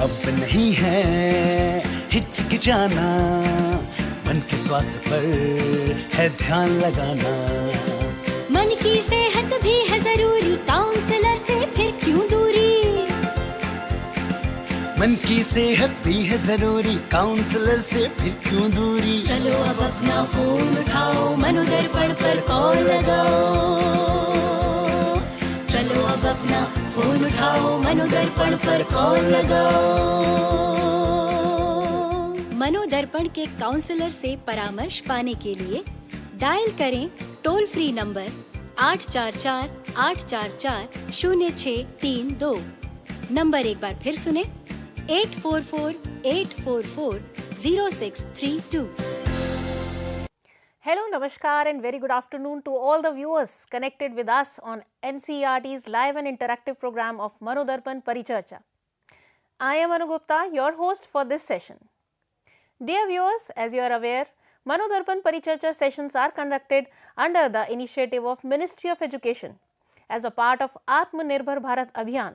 अब नहीं है हिचकिचाना, मन के स्वास्थ्य पर है ध्यान लगाना। मन की सेहत भी है जरूरी, काउंसलर से फिर क्यों दूरी। मन की सेहत भी है जरूरी, काउंसलर से फिर क्यों दूरी। चलो अब अपना फोन उठाओ, मनोदर्पण पर कॉल लगाओ। चलो अब अपना फोन उठाओ, मनोदर्पण पर कॉल लगाओ। मनोदर्पण के काउंसलर से परामर्श पाने के लिए डायल करें टोल फ्री नंबर 844-844-0632। नंबर एक बार फिर सुने, 844-844-0632. Hello, Namaskar and very good afternoon to all the viewers connected with us on NCERT's live and interactive program of Manodarpan Paricharcha. I am Anu Gupta, your host for this session. Dear viewers, as you are aware, Manodarpan Paricharcha sessions are conducted under the initiative of Ministry of Education as a part of Atmanirbhar Bharat Abhiyan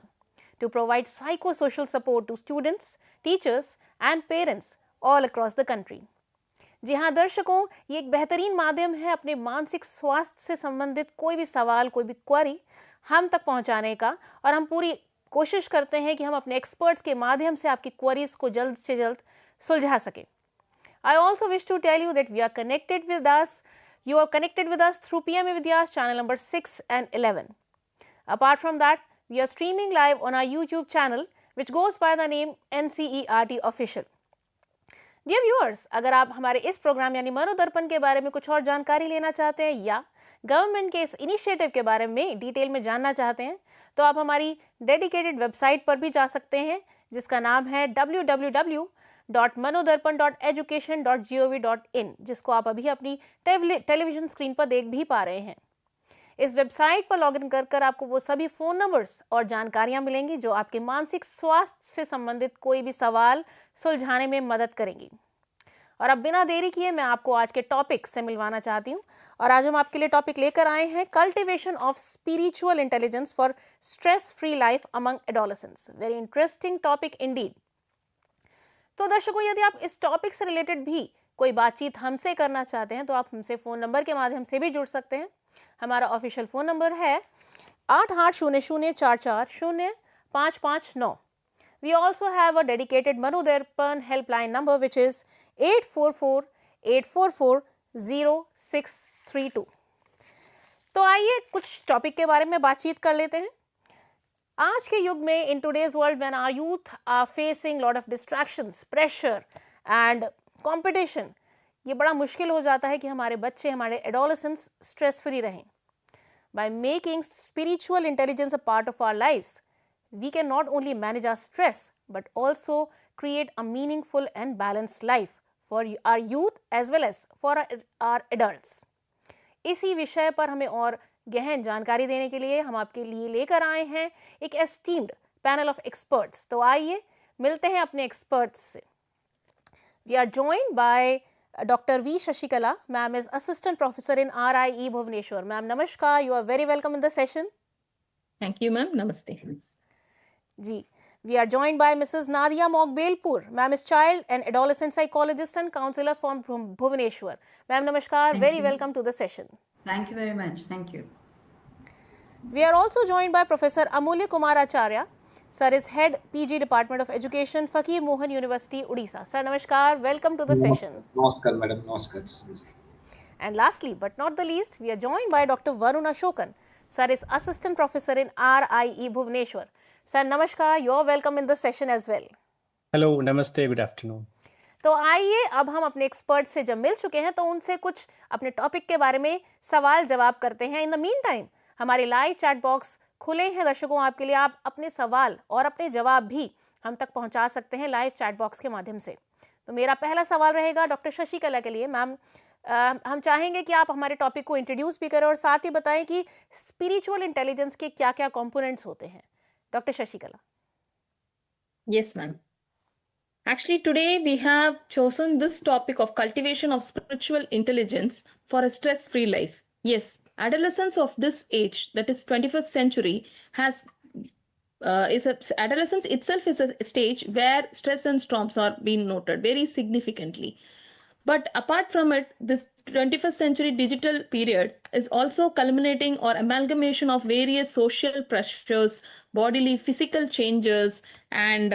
to provide psychosocial support to students, teachers and parents all across the country. जी हाँ दर्शकों, ये एक बेहतरीन माध्यम है अपने मानसिक स्वास्थ्य से संबंधित कोई भी सवाल, कोई भी क्वेरी हम तक पहुंचाने का, और हम पूरी कोशिश करते हैं कि हम अपने एक्सपर्ट्स के माध्यम से आपकी क्वेरीज को जल्द से जल्द सुलझा सकें। I also wish to tell you that you are connected with us through PM eVidya's channel number 6 and 11. Apart from that, we are streaming live on our YouTube channel which goes by the name NCERT Official. Dear viewers, अगर आप हमारे इस programme यानी मनोदर्पण के बारे में कुछ और जानकारी लेना चाहते हैं या गवर्नमेंट के इस इनिशिएटिव के बारे में डिटेल में जानना चाहते हैं, तो आप हमारी डेडिकेटेड वेबसाइट पर भी जा सकते हैं जिसका नाम है www.manodarpan.education.gov.in, जिसको आप अभी अपनी टेलीविजन स्क्रीन पर देख भी पा रहे हैं। इस वेबसाइट पर लॉगिन कर आपको वो सभी फ़ोन नंबर्स और जानकारियां मिलेंगी जो आपके मानसिक स्वास्थ्य से संबंधित कोई भी सवाल सुलझाने में मदद करेंगी। और अब बिना देरी किए मैं आपको आज के टॉपिक से मिलवाना चाहती हूँ, और आज हम आपके लिए टॉपिक लेकर आए हैं cultivation of spiritual intelligence for stress free life among adolescents. Very interesting topic Indeed. तो दर्शकों, यदि आप इस टॉपिक से रिलेटेड भी कोई बातचीत हमसे करना चाहते हैं तो आप हमसे फ़ोन नंबर के माध्यम से भी जुड़ सकते हैं। हमारा ऑफिशियल फ़ोन नंबर है 8800440559। We also have a dedicated Manodarpan helpline number which is 844-844-0632. तो आइए कुछ टॉपिक के बारे में बातचीत कर लेते हैं। आज के युग में in today's world when our youth are facing lot of distractions, pressure and competition, ये बड़ा मुश्किल हो जाता है कि हमारे बच्चे, हमारे एडोलेसेंट्स स्ट्रेस फ्री रहें। By making spiritual intelligence a part of our lives, we can not only manage our stress but also create a meaningful and balanced life for our youth as well as for our adults. इसी विषय पर हमें और गहन जानकारी देने के लिए हम आपके लिए लेकर आए हैं एक एस्टीम्ड पैनल ऑफ एक्सपर्ट्स। तो आइए मिलते हैं अपने एक्सपर्ट्स से। We are joined by Dr. V. Shashikala. Ma'am is Assistant Professor in RIE Bhubaneswar. Ma'am, Namaskar. You are very welcome in the session. Thank you, ma'am. Namaste. Ji. We are joined by Mrs. Nadia Mogbelpur. Ma'am is Child and Adolescent Psychologist and Counselor from Bhubaneswar. Ma'am, Namaskar. Very welcome to the session. Thank you very much. Thank you. We are also joined by Professor Amulya Kumar Acharya. Sir is Head PG Department of Education, Fakir Mohan University, Odisha. Sir, Namaskar. Welcome to the session. Namaskar, madam. Namaskar. And lastly, but not the least, we are joined by Dr. Varun Ashokan. Sir is Assistant Professor in RIE Bhubaneswar. Sir, Namaskar. You are welcome in the session as well. Hello, Namaste. Good afternoon. तो आइए अब हम अपने expert से जब मिल चुके हैं तो उनसे कुछ अपने टॉपिक के बारे में सवाल जवाब करते हैं। इन द मीन टाइम हमारे लाइव चैट बॉक्स खुले हैं दर्शकों आपके लिए। आप अपने सवाल और अपने जवाब भी हम तक पहुंचा सकते हैं लाइव चैट बॉक्स के माध्यम से। तो मेरा पहला सवाल रहेगा डॉक्टर शशिकला के लिए। मैम, हम चाहेंगे कि आप हमारे टॉपिक को इंट्रोड्यूस भी करें और साथ ही बताएं कि स्पिरिचुअल इंटेलिजेंस के क्या क्या कंपोनेंट्स होते हैं। Doctor Shashikala. Yes, ma'am. Actually, today we have chosen this topic of cultivation of spiritual intelligence for a stress-free life. Yes, adolescence of this age, that is 21st century, has adolescence itself is a stage where stress and storms are being noted very significantly. But apart from it, this 21st century digital period is also culminating or amalgamation of various social pressures, bodily, physical changes, and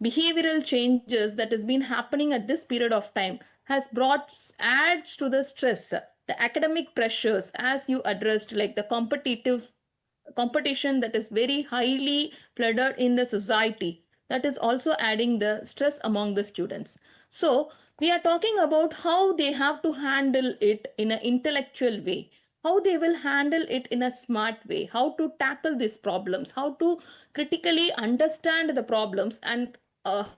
behavioral changes that has been happening at this period of time has brought adds to the stress. The academic pressures, as you addressed, like the competition that is very highly flooded in the society, that is also adding the stress among the students. So we are talking about how they have to handle it in an intellectual way, how they will handle it in a smart way, how to tackle these problems, how to critically understand the problems and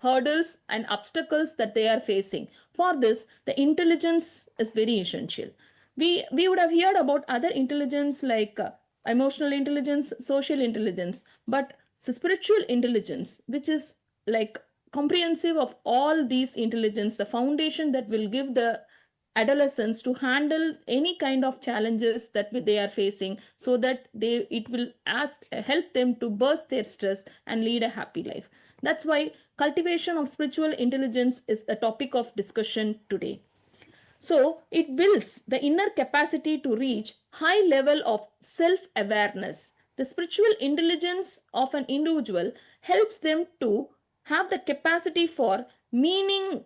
hurdles and obstacles that they are facing. For this, the intelligence is very essential. We would have heard about other intelligence like emotional intelligence, social intelligence, but spiritual intelligence, which is like comprehensive of all these intelligence, the foundation that will give the adolescents to handle any kind of challenges that they are facing, so that it will help them to burst their stress and lead a happy life. That's why cultivation of spiritual intelligence is a topic of discussion today. So it builds the inner capacity to reach high level of self-awareness. The spiritual intelligence of an individual helps them to have the capacity for meaning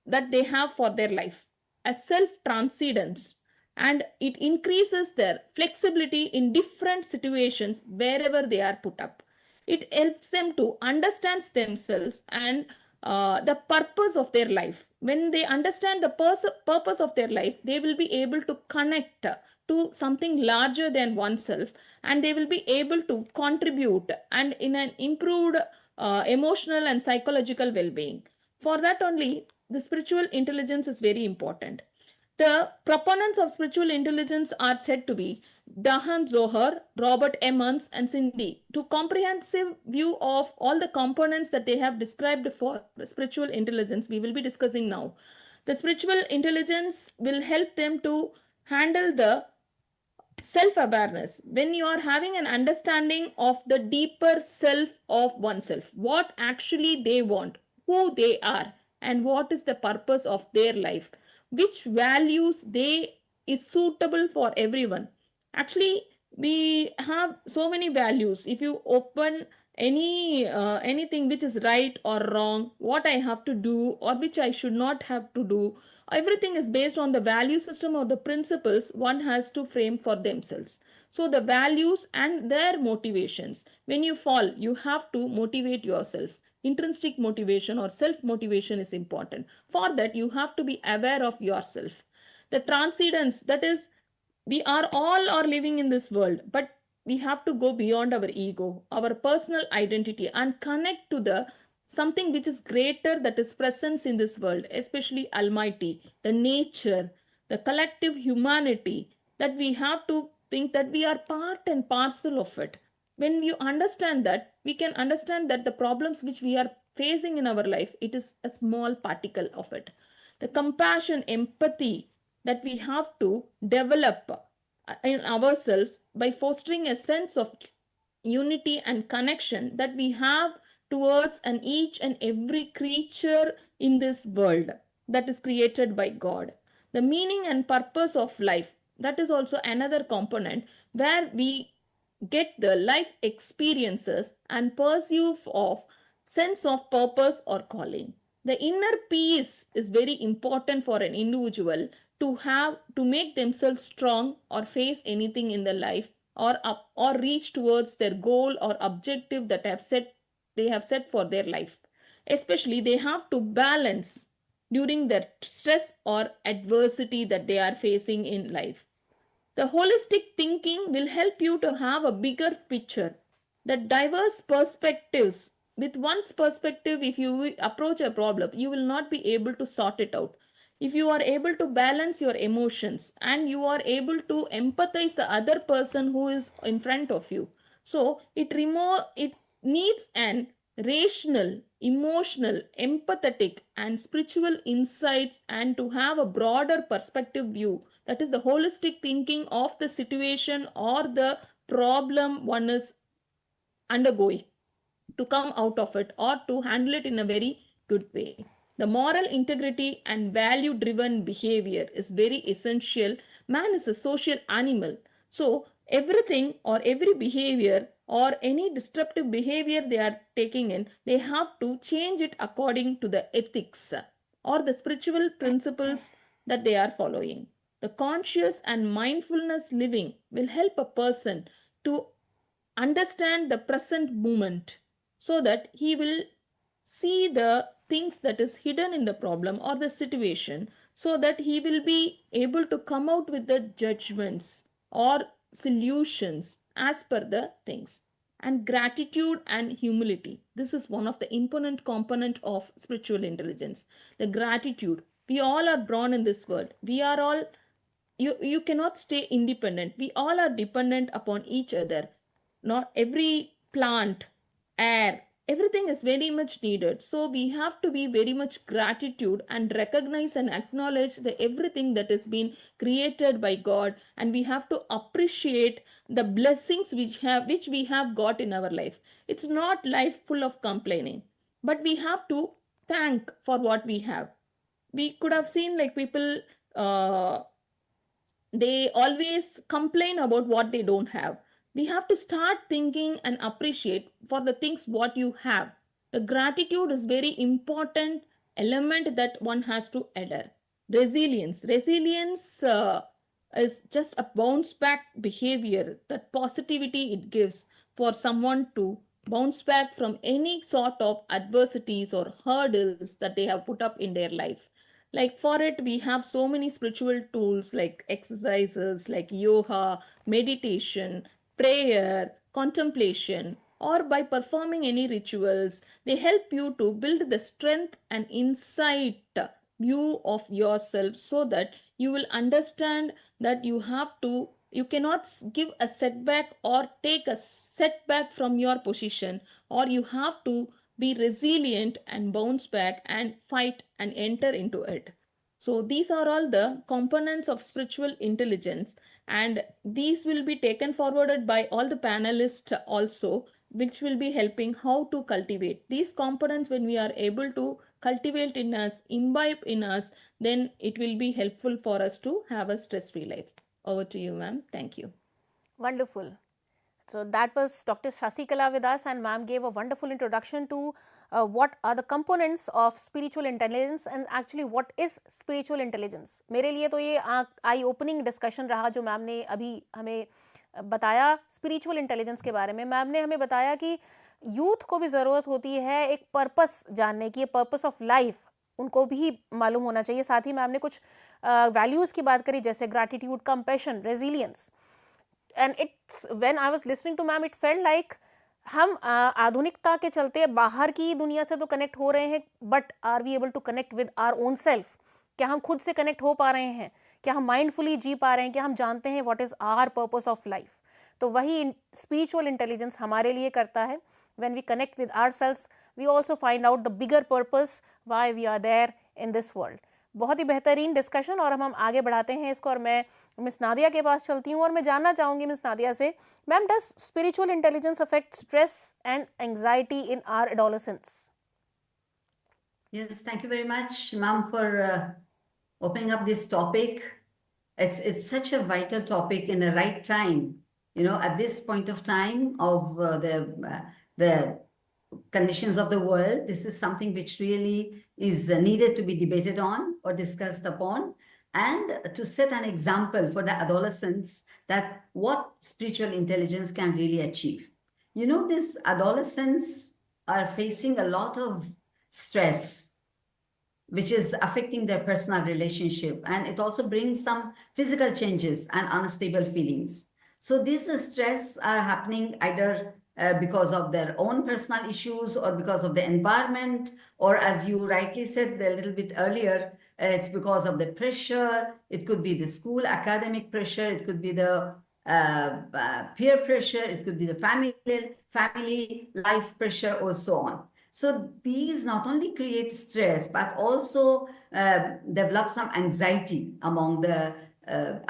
that they have for their life, a self-transcendence, and it increases their flexibility in different situations wherever they are put up. It helps them to understand themselves and the purpose of their life. When they understand the purpose of their life, they will be able to connect to something larger than oneself, and they will be able to contribute and in an improved emotional and psychological well-being. For that only, the spiritual intelligence is very important. The proponents of spiritual intelligence are said to be Dahan Zohar, Robert Emmons, and Cindy. To comprehensive view of all the components that they have described for spiritual intelligence, we will be discussing now. The spiritual intelligence will help them to handle the self-awareness. When you are having an understanding of the deeper self of oneself, what actually they want, who they are, and what is the purpose of their life, which values they is suitable for everyone. Actually, we have so many values. If you open anything which is right or wrong, what I have to do or which I should not have to do, everything is based on the value system or the principles one has to frame for themselves. So the values and their motivations, when you fall, you have to motivate yourself. Intrinsic motivation or self motivation is important. For that, you have to be aware of yourself. The transcendence, that is, we are all are living in this world, but we have to go beyond our ego, our personal identity, and connect to the something which is greater, that is presence in this world, especially Almighty, the nature, the collective humanity, that we have to think that we are part and parcel of it. When you understand that, we can understand that the problems which we are facing in our life, it is a small particle of it. The compassion, empathy that we have to develop in ourselves by fostering a sense of unity and connection that we have towards and each and every creature in this world that is created by God. The meaning and purpose of life, that is also another component where we get the life experiences and pursuit of sense of purpose or calling. The inner peace is very important for an individual to have to make themselves strong or face anything in their life or reach towards their goal or objective that they have set for their life. Especially they have to balance during the stress or adversity that they are facing in life. The holistic thinking will help you to have a bigger picture, the diverse perspectives. With one's perspective, if you approach a problem, you will not be able to sort it out. If you are able to balance your emotions and you are able to empathize the other person who is in front of you, so it needs an rational, emotional, empathetic, and spiritual insights, and to have a broader perspective view, that is the holistic thinking of the situation or the problem one is undergoing. to come out of it or to handle it in a very good way. The moral integrity and value driven behavior is very essential. Man is a social animal. So, everything or every behavior or any disruptive behavior they are taking in, they have to change it according to the ethics or the spiritual principles that they are following. The conscious and mindfulness living will help a person to understand the present moment so that he will see the things that is hidden in the problem or the situation, so that he will be able to come out with the judgments or solutions as per the things. And gratitude and humility, this is one of the important component of spiritual intelligence. The gratitude, we all are born in this world, we are all, you cannot stay independent, we all are dependent upon each other. Not every plant, air, everything is very much needed. So we have to be very much gratitude and recognize and acknowledge the everything that has been created by God, and we have to appreciate the blessings which we have got in our life. It's not life full of complaining, but we have to thank for what we have. We could have seen like people, they always complain about what they don't have. We have to start thinking and appreciate for the things what you have. The gratitude is very important element that one has to adhere. Resilience is just a bounce back behavior, that positivity it gives for someone to bounce back from any sort of adversities or hurdles that they have put up in their life. Like for it, we have so many spiritual tools like exercises like yoga, meditation, prayer, contemplation, or by performing any rituals. They help you to build the strength and insight view of yourself, so that you will understand that you cannot give a setback or take a setback from your position, or you have to be resilient and bounce back and fight and enter into it. So these are all the components of spiritual intelligence, and these will be taken forwarded by all the panelists also, which will be helping how to cultivate these components. When we are able to cultivate in us, imbibe in us, then it will be helpful for us to have a stress-free life. Over to you, ma'am. Thank you. Wonderful. So that was Dr. Shasikala with us, and ma'am gave a wonderful introduction to what are the components of spiritual intelligence and actually what is spiritual intelligence. मेरे लिए तो ये आई opening discussion रहा जो ma'am ने अभी हमें बताया स्पिरिचुअल इंटेलिजेंस के बारे में. मैम ने हमें बताया कि यूथ को भी ज़रूरत होती है एक पर्पस जानने की, पर्पस ऑफ लाइफ उनको भी मालूम होना चाहिए. साथ ही मैम ने कुछ वैल्यूज़ की बात करी जैसे gratitude, compassion, resilience. And it's when I was listening to ma'am, it felt like हम आधुनिकता के चलते बाहर की दुनिया से तो कनेक्ट हो रहे हैं, but are we able to connect with our own self? क्या हम खुद से कनेक्ट हो पा रहे हैं? क्या हम माइंडफुली जी पा रहे हैं? क्या हम जानते हैं what is our purpose of life? तो वही स्पिरिचुअल इंटेलिजेंस हमारे लिए करता है. When we connect with our selves, we also find out the bigger purpose why we are there in this world. बहुत ही बेहतरीन डिस्कशन, और हम आगे बढ़ाते हैं इसको, और मैं मिस नादिया के पास चलती हूँ और मैं जानना चाहूँगी मिस नादिया से, ma'am, does spiritual intelligence affect stress and anxiety in our adolescence? Yes, thank you very much, ma'am, for opening up this topic. It's such a vital topic in the right time. You know, at this point of time of the conditions of the world, this is something which really is needed to be debated on or discussed upon, and to set an example for the adolescents that what spiritual intelligence can really achieve. You know, these adolescents are facing a lot of stress, which is affecting their personal relationship, and it also brings some physical changes and unstable feelings. So these stress are happening either because of their own personal issues or because of the environment, or as you rightly said a little bit earlier, it's because of the pressure. It could be the school academic pressure, it could be the peer pressure, it could be the family life pressure, or so on. So these not only create stress, but also develop some anxiety among the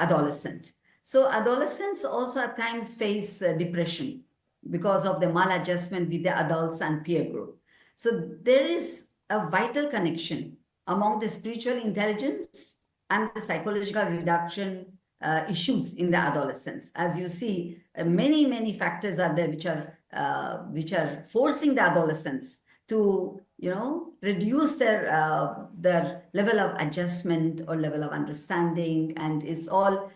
adolescent. So adolescents also at times face depression. because of the maladjustment with the adults and peer group. So there is a vital connection among the spiritual intelligence and the psychological reduction issues in the adolescence. As you see, many factors are there which are forcing the adolescents to reduce their level of adjustment or level of understanding, and it's all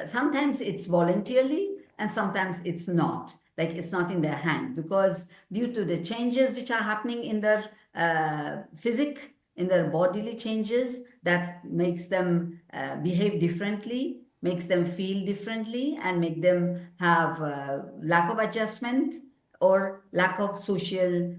sometimes it's voluntarily and sometimes it's not. Like it's not in their hand, because due to the changes which are happening in their physic, in their bodily changes, that makes them behave differently, makes them feel differently, and make them have lack of adjustment or lack of social,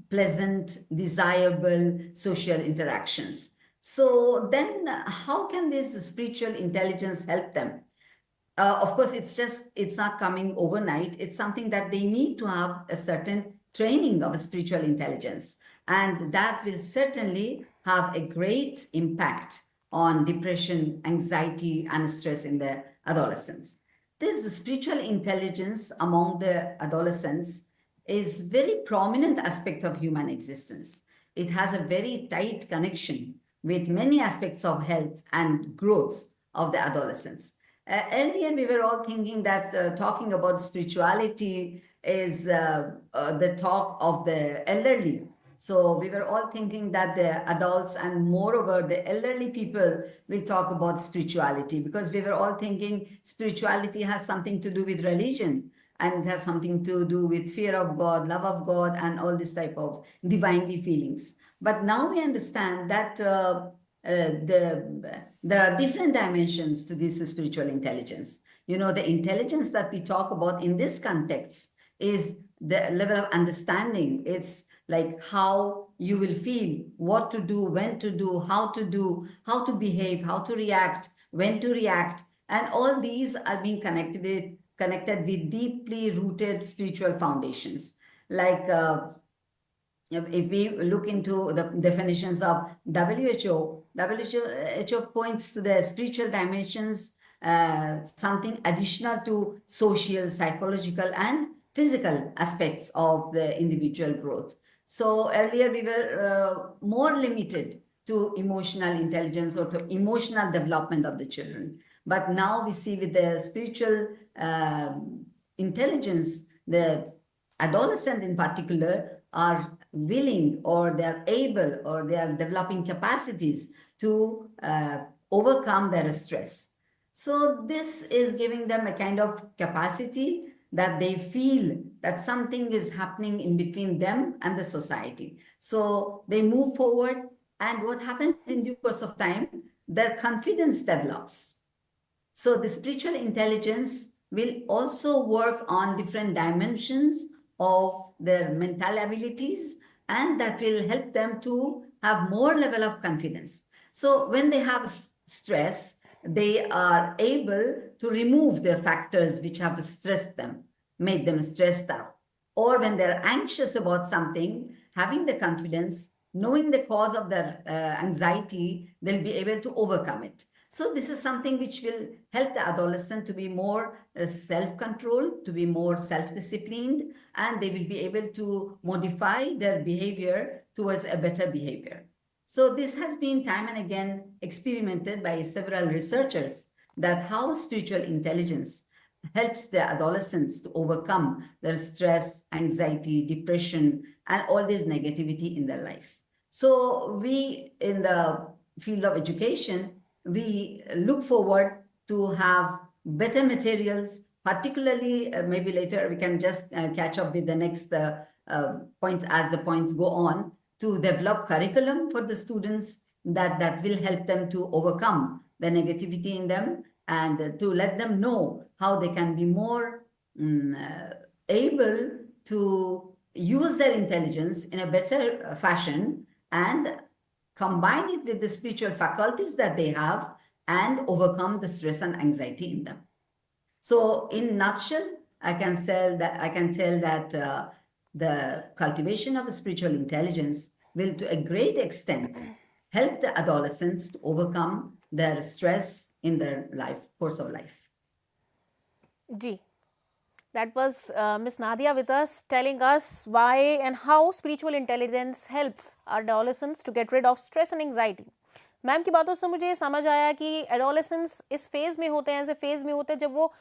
pleasant, desirable social interactions. So then how can this spiritual intelligence help them? Of course, it's not coming overnight. It's something that they need to have a certain training of spiritual intelligence. And that will certainly have a great impact on depression, anxiety, and stress in the adolescents. This spiritual intelligence among the adolescents is very prominent aspect of human existence. It has a very tight connection with many aspects of health and growth of the adolescents. Earlier, we were all thinking that talking about spirituality is the talk of the elderly. So we were all thinking that the adults and moreover the elderly people will talk about spirituality, because we were all thinking spirituality has something to do with religion, and it has something to do with fear of God, love of God, and all this type of divinely feelings. But now we understand that there are different dimensions to this spiritual intelligence. The intelligence that we talk about in this context is the level of understanding. It's like how you will feel, what to do, when to do, how to behave, how to react, when to react. And all these are being connected with deeply rooted spiritual foundations. Like if we look into the definitions of WHO points to the spiritual dimensions, something additional to social, psychological, and physical aspects of the individual growth. So earlier we were more limited to emotional intelligence or to emotional development of the children. But now we see with the spiritual intelligence, the adolescent in particular are willing, or they are able, or they are developing capacities to overcome their stress. So this is giving them a kind of capacity that they feel that something is happening in between them and the society. So they move forward, and what happens in due course of time, their confidence develops. So the spiritual intelligence will also work on different dimensions of their mental abilities, and that will help them to have more level of confidence. So when they have stress, they are able to remove the factors which have stressed them, made them stressed out. Or when they're anxious about something, having the confidence, knowing the cause of their anxiety, they'll be able to overcome it. So this is something which will help the adolescent to be more self-controlled, to be more self-disciplined, and they will be able to modify their behavior towards a better behavior. So this has been time and again experimented by several researchers, that how spiritual intelligence helps the adolescents to overcome their stress, anxiety, depression, and all this negativity in their life. So we, in the field of education, we look forward to have better materials, particularly maybe later we can just catch up with the next points as the points go on, to develop curriculum for the students that will help them to overcome the negativity in them, and to let them know how they can be more able to use their intelligence in a better fashion and combine it with the spiritual faculties that they have and overcome the stress and anxiety in them. So in nutshell, I can tell that the cultivation of spiritual intelligence will to a great extent help the adolescents to overcome their stress in their life, course of life. जी, That was Miss Nadia with us, telling us why and how spiritual intelligence helps our adolescents to get rid of stress and anxiety. Ma'am की बातों से मुझे समझ आया कि adolescence इस phase में होते हैं, ऐसे फेज में होते हैं जब वो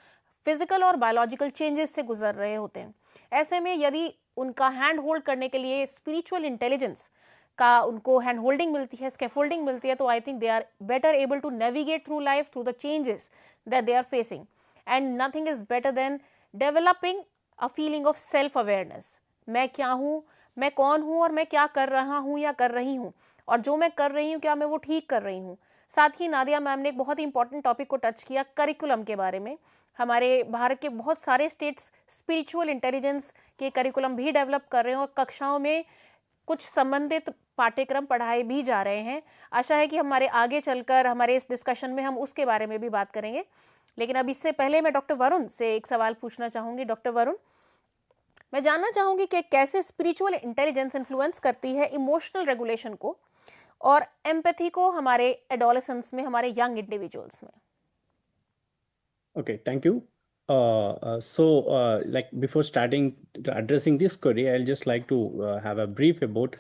फिजिकल और बायोलॉजिकल चेंजेस से गुजर रहे होते हैं. ऐसे में यदि उनका हैंड होल्ड करने के लिए स्पिरिचुअल इंटेलिजेंस का उनको हैंड होल्डिंग मिलती है, स्कैफोल्डिंग मिलती है, तो I think they are better able to navigate through life through the changes that they are facing. And nothing is better than developing a feeling of self awareness. मैं क्या हूँ, मैं कौन हूँ और मैं क्या कर रहा हूँ या कर रही हूँ, और जो मैं कर रही हूँ क्या मैं वो ठीक कर रही हूँ. साथ ही नादिया मैम ने एक बहुत ही इंपॉर्टेंट टॉपिक को टच किया, करिकुलम के बारे में. हमारे भारत के बहुत सारे स्टेट्स स्पिरिचुअल इंटेलिजेंस के करिकुलम भी डेवलप कर रहे हैं और कक्षाओं में कुछ संबंधित पाठ्यक्रम पढ़ाए भी जा रहे हैं. आशा है कि हमारे आगे चलकर हमारे इस डिस्कशन में हम उसके बारे में भी बात करेंगे. लेकिन अब इससे पहले मैं डॉक्टर वरुण से एक सवाल पूछना चाहूँगी. डॉक्टर वरुण, मैं जानना चाहूँगी कि कैसे स्पिरिचुअल इंटेलिजेंस इन्फ्लुएंस करती है इमोशनल रेगुलेशन को और एम्पैथी को हमारे एडोलेसेंस में, हमारे यंग इंडिविजुअल्स में. Okay, thank you. Like before starting addressing this query, I'll just like to have a brief about.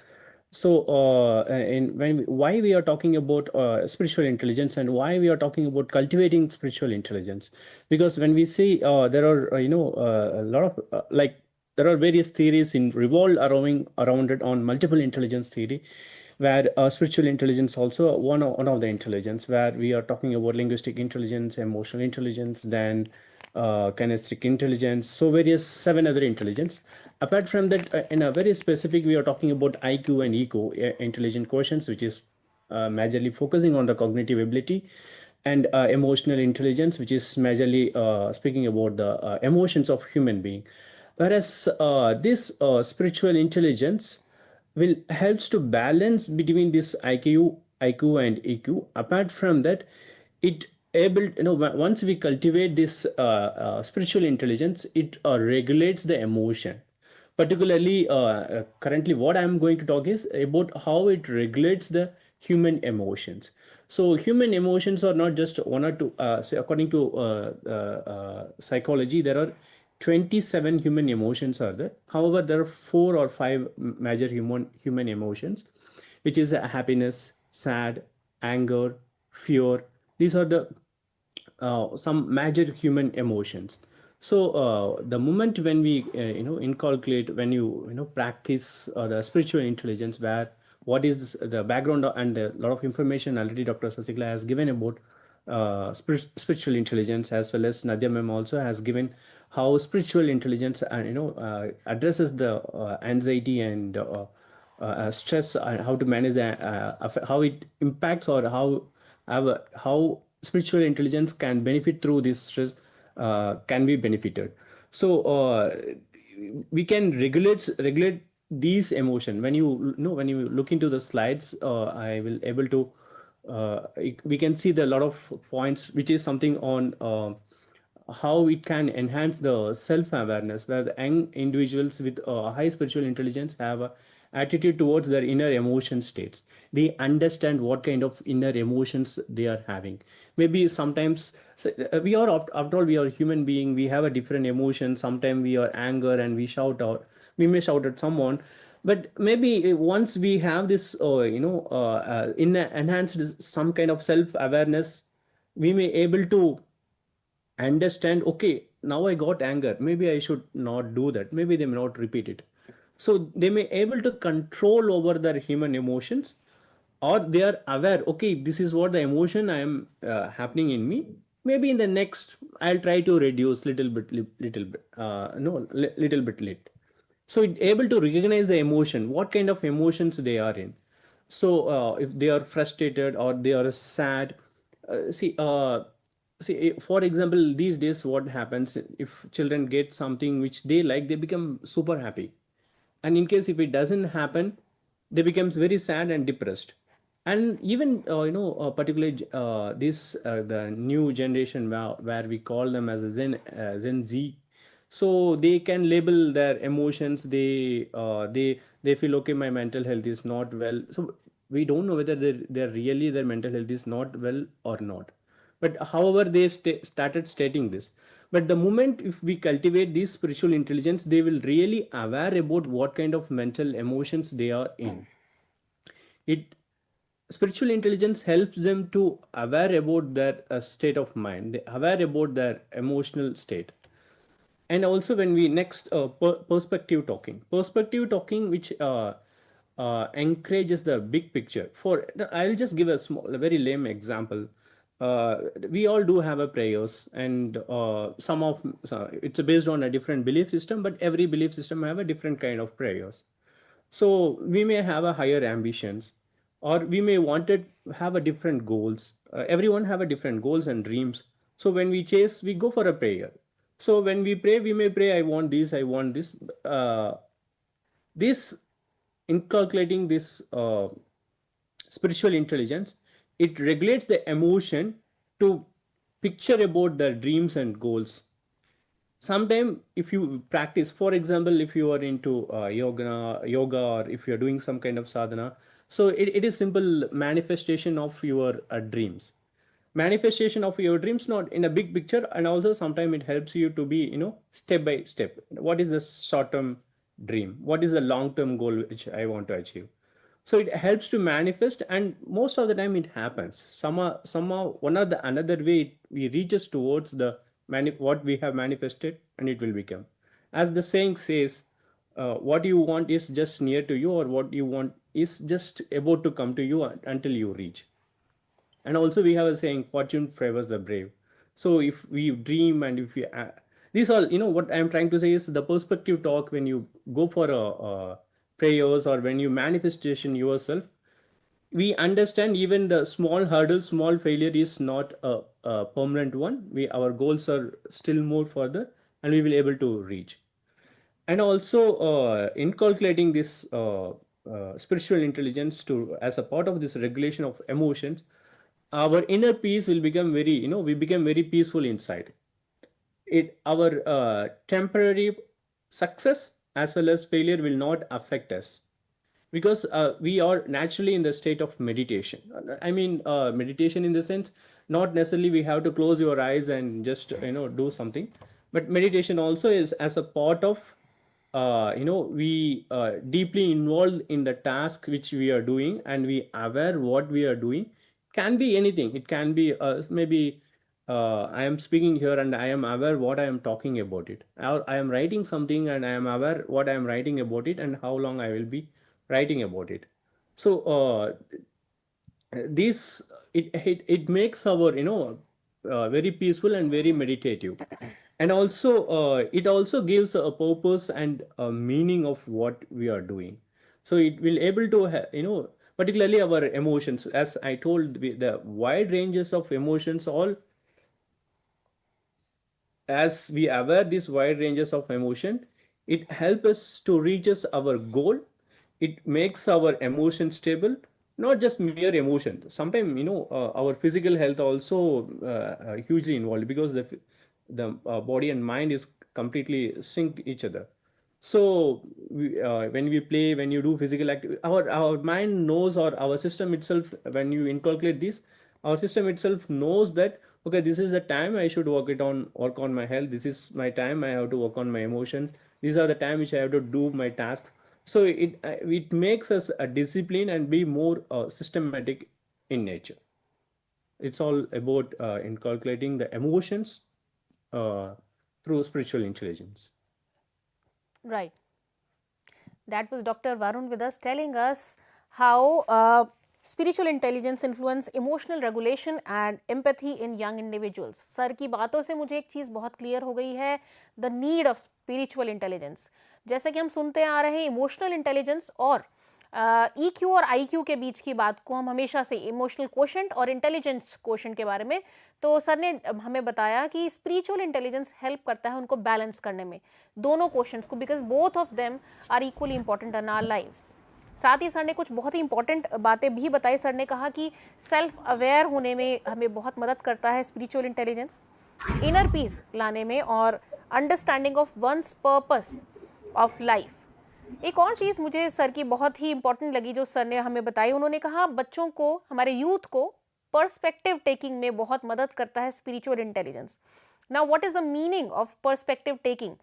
Why we are talking about spiritual intelligence and why we are talking about cultivating spiritual intelligence, because when we say there are a lot of there are various theories in revolved around it on multiple intelligence theory, where spiritual intelligence also one of the intelligence, where we are talking about linguistic intelligence, emotional intelligence, then kinesthetic intelligence, so various 7 other intelligence. Apart from that, in a very specific, we are talking about IQ and EQ, intelligent quotients, which is majorly focusing on the cognitive ability, and emotional intelligence, which is majorly speaking about the emotions of human being. Whereas this spiritual intelligence will helps to balance between this IQ and EQ. Apart from that, it able once we cultivate this spiritual intelligence, it regulates the emotion. Particularly, currently, what I'm going to talk is about how it regulates the human emotions. So, human emotions are not just one or two. Say, according to psychology, there are 27 human emotions are there. However, there are 4 or 5 major human emotions, which is happiness, sad, anger, fear. These are the some major human emotions. So the moment when we inculcate, when you practice the spiritual intelligence, where what is the background and a lot of information already Dr. Sasigla has given about spiritual intelligence, as well as Nadia ma'am also has given how spiritual intelligence addresses the anxiety and stress, and how to manage the how it impacts, or how spiritual intelligence can benefit through this stress, can be benefited. So we can regulate these emotion. When when you look into the slides, I will able to we can see the lot of points, which is something on how it can enhance the self-awareness, where the young individuals with high spiritual intelligence have a attitude towards their inner emotion states. They understand what kind of inner emotions they are having. Maybe sometimes we are, after all, we are human being, we have a different emotion. Sometimes we are anger and we shout out, we may shout at someone. But maybe once we have this enhanced some kind of self-awareness, we may able to understand, okay, now I got anger, maybe I should not do that, maybe they may not repeat it. So they may able to control over their human emotions, or they are aware, okay, this is what the emotion I am happening in me. Maybe in the next I'll try to reduce little bit little bit late. So it able to recognize the emotion, what kind of emotions they are in. So if they are frustrated or they are sad, see, for example, these days what happens, if children get something which they like, they become super happy, and in case if it doesn't happen, they becomes very sad and depressed. And even particularly this the new generation, where we call them as a Gen Z. So they can label their emotions. They feel, okay, my mental health is not well. So we don't know whether they're really, their mental health is not well or not. But however, they started stating this. But the moment if we cultivate this spiritual intelligence, they will really aware about what kind of mental emotions they are in. It spiritual intelligence helps them to aware about their state of mind, they aware about their emotional state. And also when we next perspective talking which encourages the big picture. For I'll just give a very lame example. We all do have a prayers, and it's based on a different belief system, but every belief system have a different kind of prayers. So we may have a higher ambitions, or we may want to have a different goals. Everyone have a different goals and dreams. So when we chase, we go for a prayer. So when we pray, we may pray, I want this, I want this. This inculcating this spiritual intelligence, it regulates the emotion to picture about their dreams and goals. Sometime if you practice, for example, if you are into yoga, or if you are doing some kind of sadhana, so it is simple manifestation of your dreams, manifestation of your dreams, not in a big picture. And also sometimes it helps you to be, step by step, what is the short term dream, what is the long term goal which I want to achieve. So it helps to manifest, and most of the time it happens somehow one or the another way. We reaches towards the what we have manifested, and it will become, as the saying says, what you want is just near to you, or what you want is just about to come to you until you reach. And also we have a saying, fortune favors the brave. So if we dream, and if we these all, what I'm trying to say is the perspective talk. When you go for a prayers, or when you manifestation yourself, we understand even the small hurdle, small failure is not a permanent one. Our goals are still more further, and we will able to reach. And also inculcating this spiritual intelligence to as a part of this regulation of emotions, our inner peace will become very, we become very peaceful inside. Our temporary success as well as failure will not affect us, because we are naturally in the state of meditation. I mean, meditation in the sense, not necessarily we have to close your eyes and just do something, but meditation also is as a part of we deeply involved in the task which we are doing, and we aware what we are doing. Can be anything. It can be maybe I am speaking here and I am aware what I am talking about it, or I am writing something and I am aware what I am writing about it and how long I will be writing about it. So this it makes our very peaceful and very meditative. And also it also gives a purpose and a meaning of what we are doing. So it will able to particularly our emotions, as I told, the wide ranges of emotions, all as we aware these wide ranges of emotion, it helps us to reach us our goal. It makes our emotion stable, not just mere emotion. Sometimes our physical health also hugely involved, because the body and mind is completely synced each other. So when we play, when you do physical activity, our mind knows, or our system itself, when you inculcate this, our system itself knows that, okay, this is the time I should work on my health. This is my time I have to work on my emotion. These are the time which I have to do my tasks. So it makes us a discipline and be more systematic in nature. It's all about inculcating the emotions through spiritual intelligence. Right. That was Dr. Varun with us, telling us how spiritual intelligence influence emotional regulation and empathy in young individuals. Sir की बातों से मुझे एक चीज़ बहुत clear हो गई है, the need of spiritual intelligence. जैसे कि हम सुनते आ रहे हैं, इमोशनल इंटेलिजेंस और EQ और IQ के बीच की बात को हम हमेशा से इमोशनल क्वोशेंट और इंटेलिजेंस क्वोशेंट के बारे में, तो सर ने हमें बताया कि स्पिरिचुअल इंटेलिजेंस हेल्प करता है उनको बैलेंस करने में दोनों क्वोशेंट्स को, because both of them are equally important in our lives. साथ ही सर ने कुछ बहुत ही इंपॉर्टेंट बातें भी बताई. सर ने कहा कि सेल्फ अवेयर होने में हमें बहुत मदद करता है स्पिरिचुअल इंटेलिजेंस, इनर पीस लाने में, और understanding of one's purpose of life. एक और चीज़ मुझे सर की बहुत ही इंपॉर्टेंट लगी जो सर ने हमें बताई. उन्होंने कहा बच्चों को, हमारे यूथ को पर्सपेक्टिव टेकिंग में बहुत मदद करता है spiritual intelligence. Now what is the meaning of perspective taking?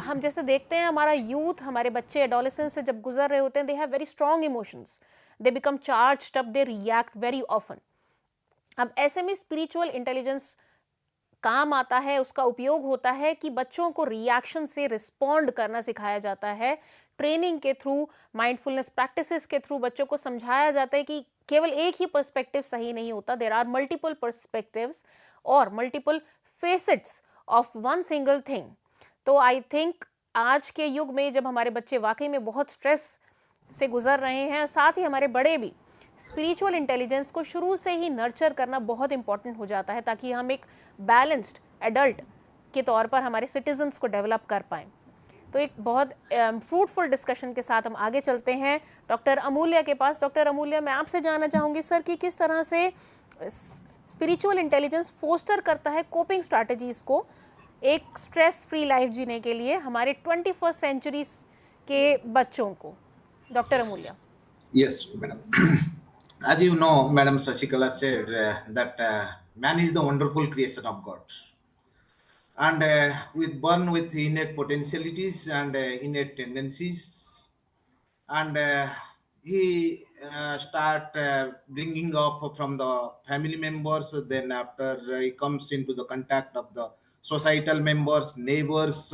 हम जैसे देखते हैं हमारा यूथ, हमारे बच्चे एडोलेसेंस से जब गुजर रहे होते हैं, they have very strong emotions, they become charged up, they react very often. अब ऐसे में स्पिरिचुअल इंटेलिजेंस काम आता है, उसका उपयोग होता है कि बच्चों को रिएक्शन से रिस्पॉन्ड करना सिखाया जाता है. ट्रेनिंग के थ्रू, माइंडफुलनेस प्रैक्टिसेस के थ्रू बच्चों को समझाया जाता है कि केवल एक ही पर्सपेक्टिव सही नहीं होता, देयर आर मल्टीपल पर्सपेक्टिव्स और multiple facets of one single thing. तो आई थिंक आज के युग में जब हमारे बच्चे वाकई में बहुत स्ट्रेस से गुजर रहे हैं, साथ ही हमारे बड़े भी, स्पिरिचुअल इंटेलिजेंस को शुरू से ही नर्चर करना बहुत इंपॉर्टेंट हो जाता है ताकि हम एक बैलेंस्ड एडल्ट के तौर पर हमारे सिटीजन्स को डेवलप कर पाएँ. तो एक बहुत फ्रूटफुल डिस्कशन के साथ हम आगे चलते हैं डॉक्टर अमूल्य के पास. डॉक्टर अमूल्य, मैं आपसे जानना चाहूँगी सर कि किस तरह से स्पिरिचुअल इंटेलिजेंस फोस्टर करता है कोपिंग स्ट्रैटेजीज़ को एक स्ट्रेस फ्री लाइफ जीने के लिए हमारे 21st सेंचुरी के बच्चों को. डॉक्टर अमूल्य. Yes, madam. As you know, Madam Sasikala said that man is the wonderful creation of God, and born with innate potentialities and innate tendencies, and he start bringing up from the family members. Then after he comes into the contact of the societal members, neighbors,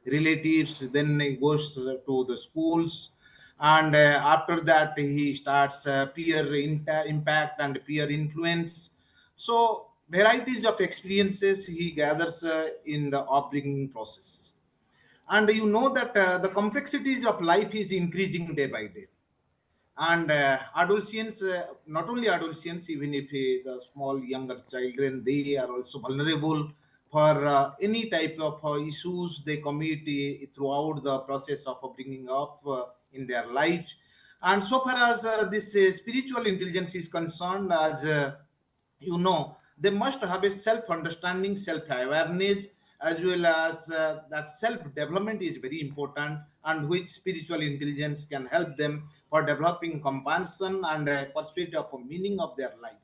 relatives. Then he goes to the schools. And after that, he starts peer impact and peer influence. So varieties of experiences he gathers in the upbringing process. And you know that the complexities of life is increasing day by day. And adolescents, not only adolescents, even if the small younger children, they are also vulnerable for any type of issues they commit throughout the process of bringing up in their life. And so far as this spiritual intelligence is concerned, as you know, they must have a self-understanding, self-awareness, as well as that self-development is very important, and which spiritual intelligence can help them for developing compassion and pursuit of a meaning of their life.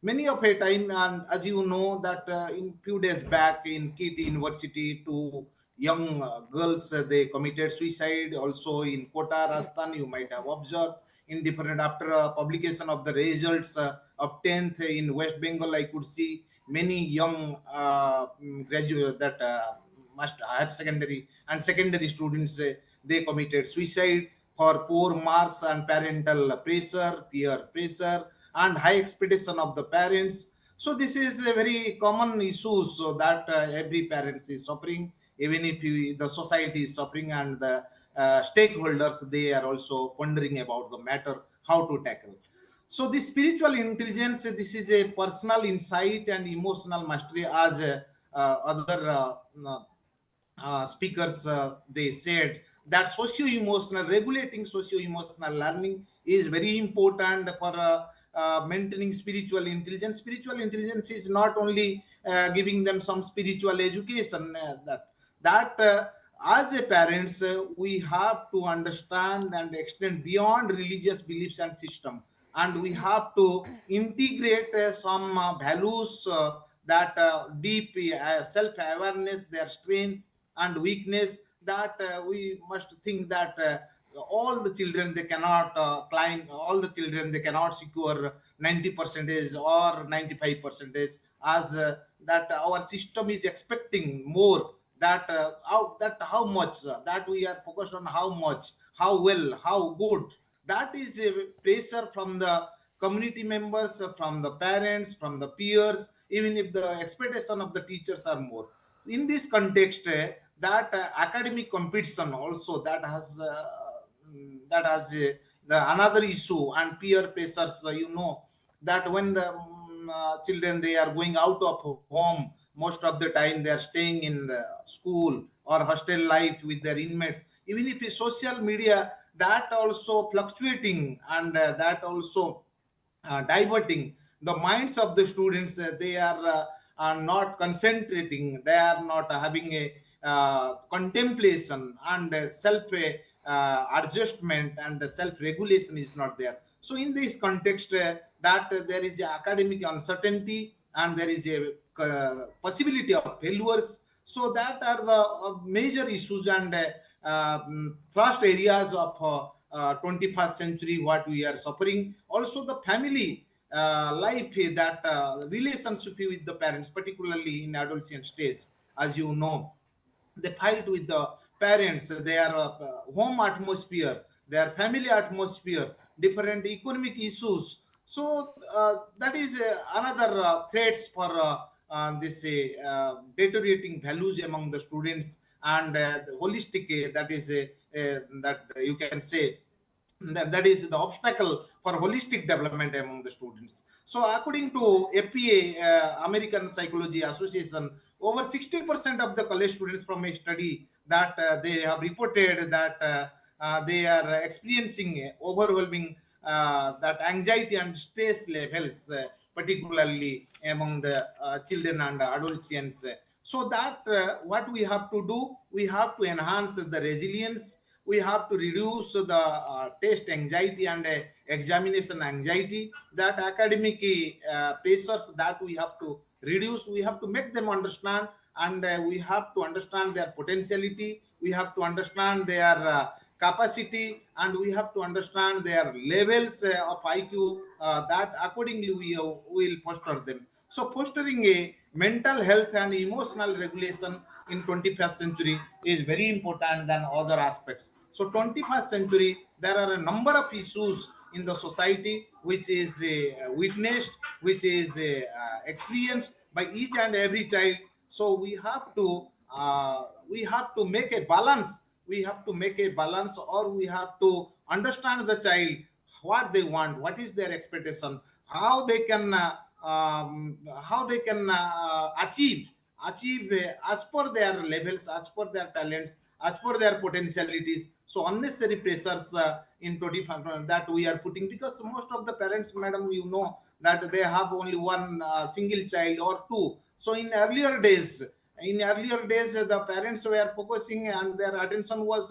Many of a time, and as you know, that in few days back in KIT University, two young girls, they committed suicide. Also in Kota, Rajasthan, you might have observed in different, after publication of the results of 10th in West Bengal, I could see many young graduate that higher secondary and secondary students, they committed suicide for poor marks and parental pressure, peer pressure, and high expectation of the parents. So this is a very common issue, so that every parent is suffering, even if the society is suffering, and the stakeholders, they are also pondering about the matter, how to tackle. So this spiritual intelligence, this is a personal insight and emotional mastery, as other speakers, they said that socio-emotional, regulating socio-emotional learning is very important for maintaining spiritual intelligence. Spiritual intelligence is not only giving them some spiritual education, as a parents, we have to understand and extend beyond religious beliefs and system, and we have to integrate some values that deep self-awareness, their strength and weakness, that we must think that all the children, they cannot climb, all the children, they cannot secure 90% or 95%, as that our system is expecting more, that how much that we are focused on, how much, how well, how good. That is a pressure from the community members, from the parents, from the peers, even if the expectation of the teachers are more. In this context, that academic competition also, that has the another issue, and peer pressures, you know, that when the children, they are going out of home, most of the time they are staying in the school or hostel life with their inmates. Even if it's social media, that also fluctuating, and that also diverting the minds of the students. They are not concentrating, they are not having a contemplation, and self adjustment and self regulation is not there. So in this context, that there is academic uncertainty and there is a possibility of failures. So that are the major issues and thrust areas of 21st century what we are suffering. Also the family life, that relationship with the parents, particularly in adolescent stage, as you know, they fight with the parents, their home atmosphere, their family atmosphere, different economic issues. So that is another threats for this deteriorating values among the students, and the holistic, that is that you can say that is the obstacle for holistic development among the students. So according to APA, American Psychology Association, over 60% of the college students from a study that they have reported that they are experiencing overwhelming that anxiety and stress levels, particularly among the children and adolescents. So that what we have to do, we have to enhance the resilience, we have to reduce the test anxiety and examination anxiety, that academic pressures that we have to reduce, we have to make them understand, and we have to understand their potentiality, we have to understand their capacity, and we have to understand their levels of IQ, that accordingly we will foster them. So fostering a mental health and emotional regulation in 21st century is very important than other aspects. So 21st century, there are a number of issues in the society which is witnessed, which is experienced by each and every child. So we have to make a balance, we have to make a balance, or we have to understand the child, what they want, what is their expectation, how they can achieve as per their levels, as per their talents, as per their potentialities. So unnecessary pressures in 25 that we are putting, because most of the parents, madam, you know that they have only one single child or two. So in earlier days, the parents were focusing and their attention was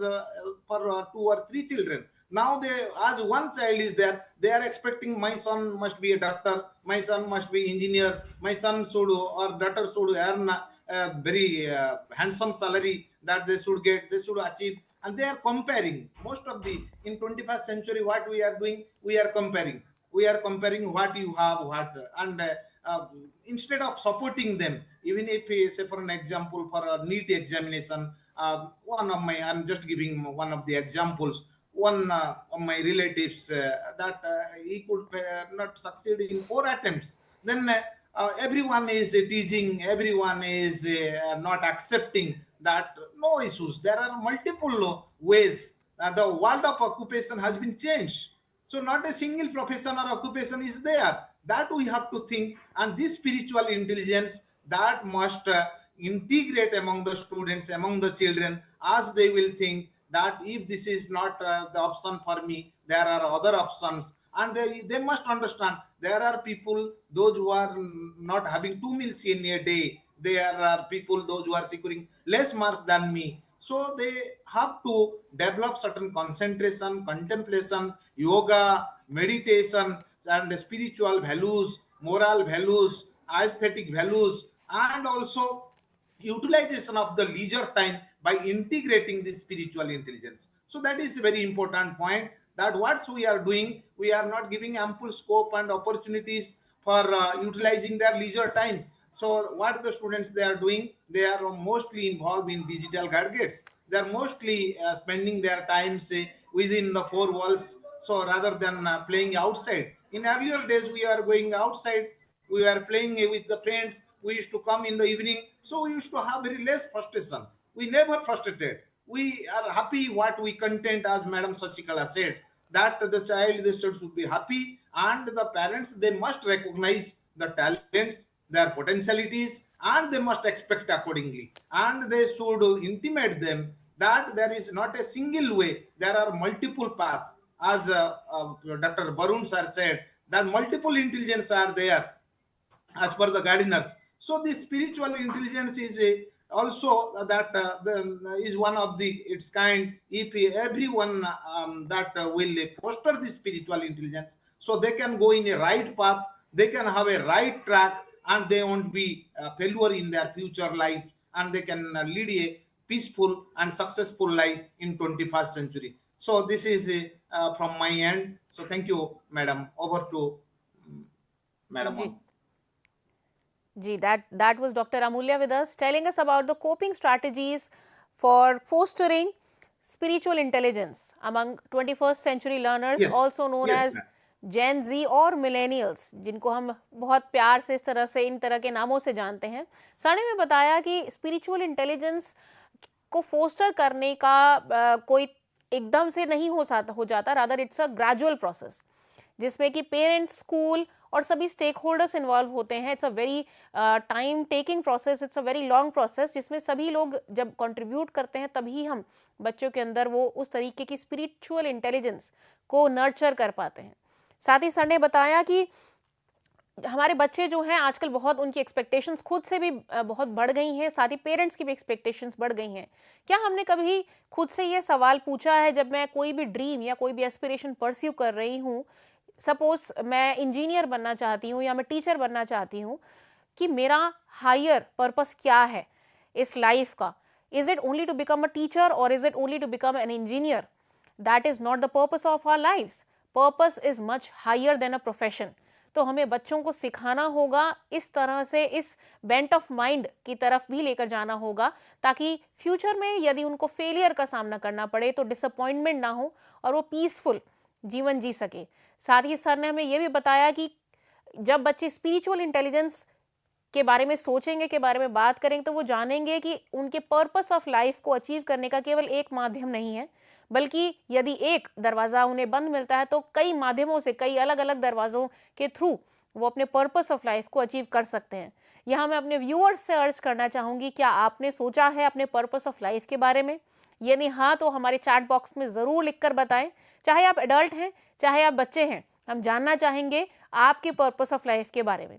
for two or three children. Now they, as one child is there, they are expecting my son must be a doctor, my son must be engineer, my son should or daughter should earn a very handsome salary that they should get, they should achieve, and they are comparing. Most of the in 21st century, what we are doing, we are comparing. We are comparing what you have, what, and instead of supporting them, even if say for an example, for a NEET examination, I'm just giving one of the examples. One of my relatives that he could not succeed in 4 attempts. Then everyone is teasing, everyone is not accepting that. No issues. There are multiple ways. The world of occupation has been changed. So not a single profession or occupation is there. That we have to think, and this spiritual intelligence that must integrate among the students, among the children, as they will think that if this is not the option for me, there are other options, and they must understand there are people, those who are not having 2 meals in a day, there are people those who are securing less marks than me. So they have to develop certain concentration, contemplation, yoga, meditation, and spiritual values, moral values, aesthetic values, and also utilization of the leisure time by integrating the spiritual intelligence. So that is a very important point, that what we are doing, we are not giving ample scope and opportunities for utilizing their leisure time. So what the students they are doing, they are mostly involved in digital gadgets. They are mostly spending their time, say, within the four walls, so rather than playing outside. In earlier days, we are going outside, we were playing with the friends, we used to come in the evening, so we used to have very less frustration. We never frustrated, we are happy what we content, as Madam Sasikala said, that the child, the students should be happy, and the parents, they must recognize the talents, their potentialities, and they must expect accordingly, and they should intimate them that there is not a single way, there are multiple paths, as Dr. Barun sir said, that multiple intelligence are there as per the gardeners. So the spiritual intelligence is also that is one of the its kind. If everyone that will foster the spiritual intelligence, so they can go in a right path, they can have a right track, and they won't be a failure in their future life, and they can lead a peaceful and successful life in 21st century. So this is from my end. So thank you, madam. Over to madam. Ji. Ji, that was Dr. Amulya with us, telling us about the coping strategies for fostering spiritual intelligence among 21st century learners, Yes. also known Yes, as ma'am. जेन जी और millennials, जिनको हम बहुत प्यार से इस तरह से इन तरह के नामों से जानते हैं. सर ने बताया कि स्पिरिचुअल इंटेलिजेंस को फोस्टर करने का कोई एकदम से नहीं हो जाता, rather it's a gradual process, जिसमें कि पेरेंट्स, स्कूल और सभी स्टेक होल्डर्स इन्वॉल्व होते हैं. It's a very time taking process, it's a very long process, जिसमें सभी लोग जब कंट्रीब्यूट करते हैं तभी हम बच्चों के अंदर वो उस तरीके की स्पिरिचुअल इंटेलिजेंस को नर्चर कर पाते हैं. साथ ही सर ने बताया कि हमारे बच्चे जो हैं आजकल बहुत, उनकी एक्सपेक्टेशंस खुद से भी बहुत बढ़ गई हैं, साथ ही पेरेंट्स की भी एक्सपेक्टेशंस बढ़ गई हैं. क्या हमने कभी खुद से ये सवाल पूछा है, जब मैं कोई भी ड्रीम या कोई भी एस्पिरेशन परस्यू कर रही हूँ, सपोज मैं इंजीनियर बनना चाहती हूँ या मैं टीचर बनना चाहती हूँ, कि मेरा हायर पर्पस क्या है इस लाइफ का? Is it only to become a teacher और is it only to become an engineer? That is not the purpose of our lifes. Purpose is much higher than a profession. तो हमें बच्चों को सिखाना होगा इस तरह से, इस बेंट ऑफ माइंड की तरफ भी लेकर जाना होगा, ताकि फ्यूचर में यदि उनको फेलियर का सामना करना पड़े तो डिसअपॉइंटमेंट ना हो और वो पीसफुल जीवन जी सके. साथ ही सर ने हमें ये भी बताया कि जब बच्चे स्पिरिचुअल इंटेलिजेंस के बारे में सोचेंगे, के बारे में बात करेंगे, तो वो जानेंगे कि उनके पर्पस ऑफ लाइफ को अचीव करने का केवल एक माध्यम नहीं है, बल्कि यदि एक दरवाज़ा उन्हें बंद मिलता है तो कई माध्यमों से, कई अलग अलग दरवाज़ों के थ्रू वो अपने पर्पस ऑफ लाइफ को अचीव कर सकते हैं. यहाँ मैं अपने व्यूअर्स से अर्ज करना चाहूँगी, क्या आपने सोचा है अपने पर्पस ऑफ लाइफ के बारे में? यदि हाँ, तो हमारे चैट बॉक्स में ज़रूर लिखकर बताएं. चाहे आप एडल्ट हैं, चाहे आप बच्चे हैं, हम जानना चाहेंगे आपके पर्पस ऑफ लाइफ के बारे में.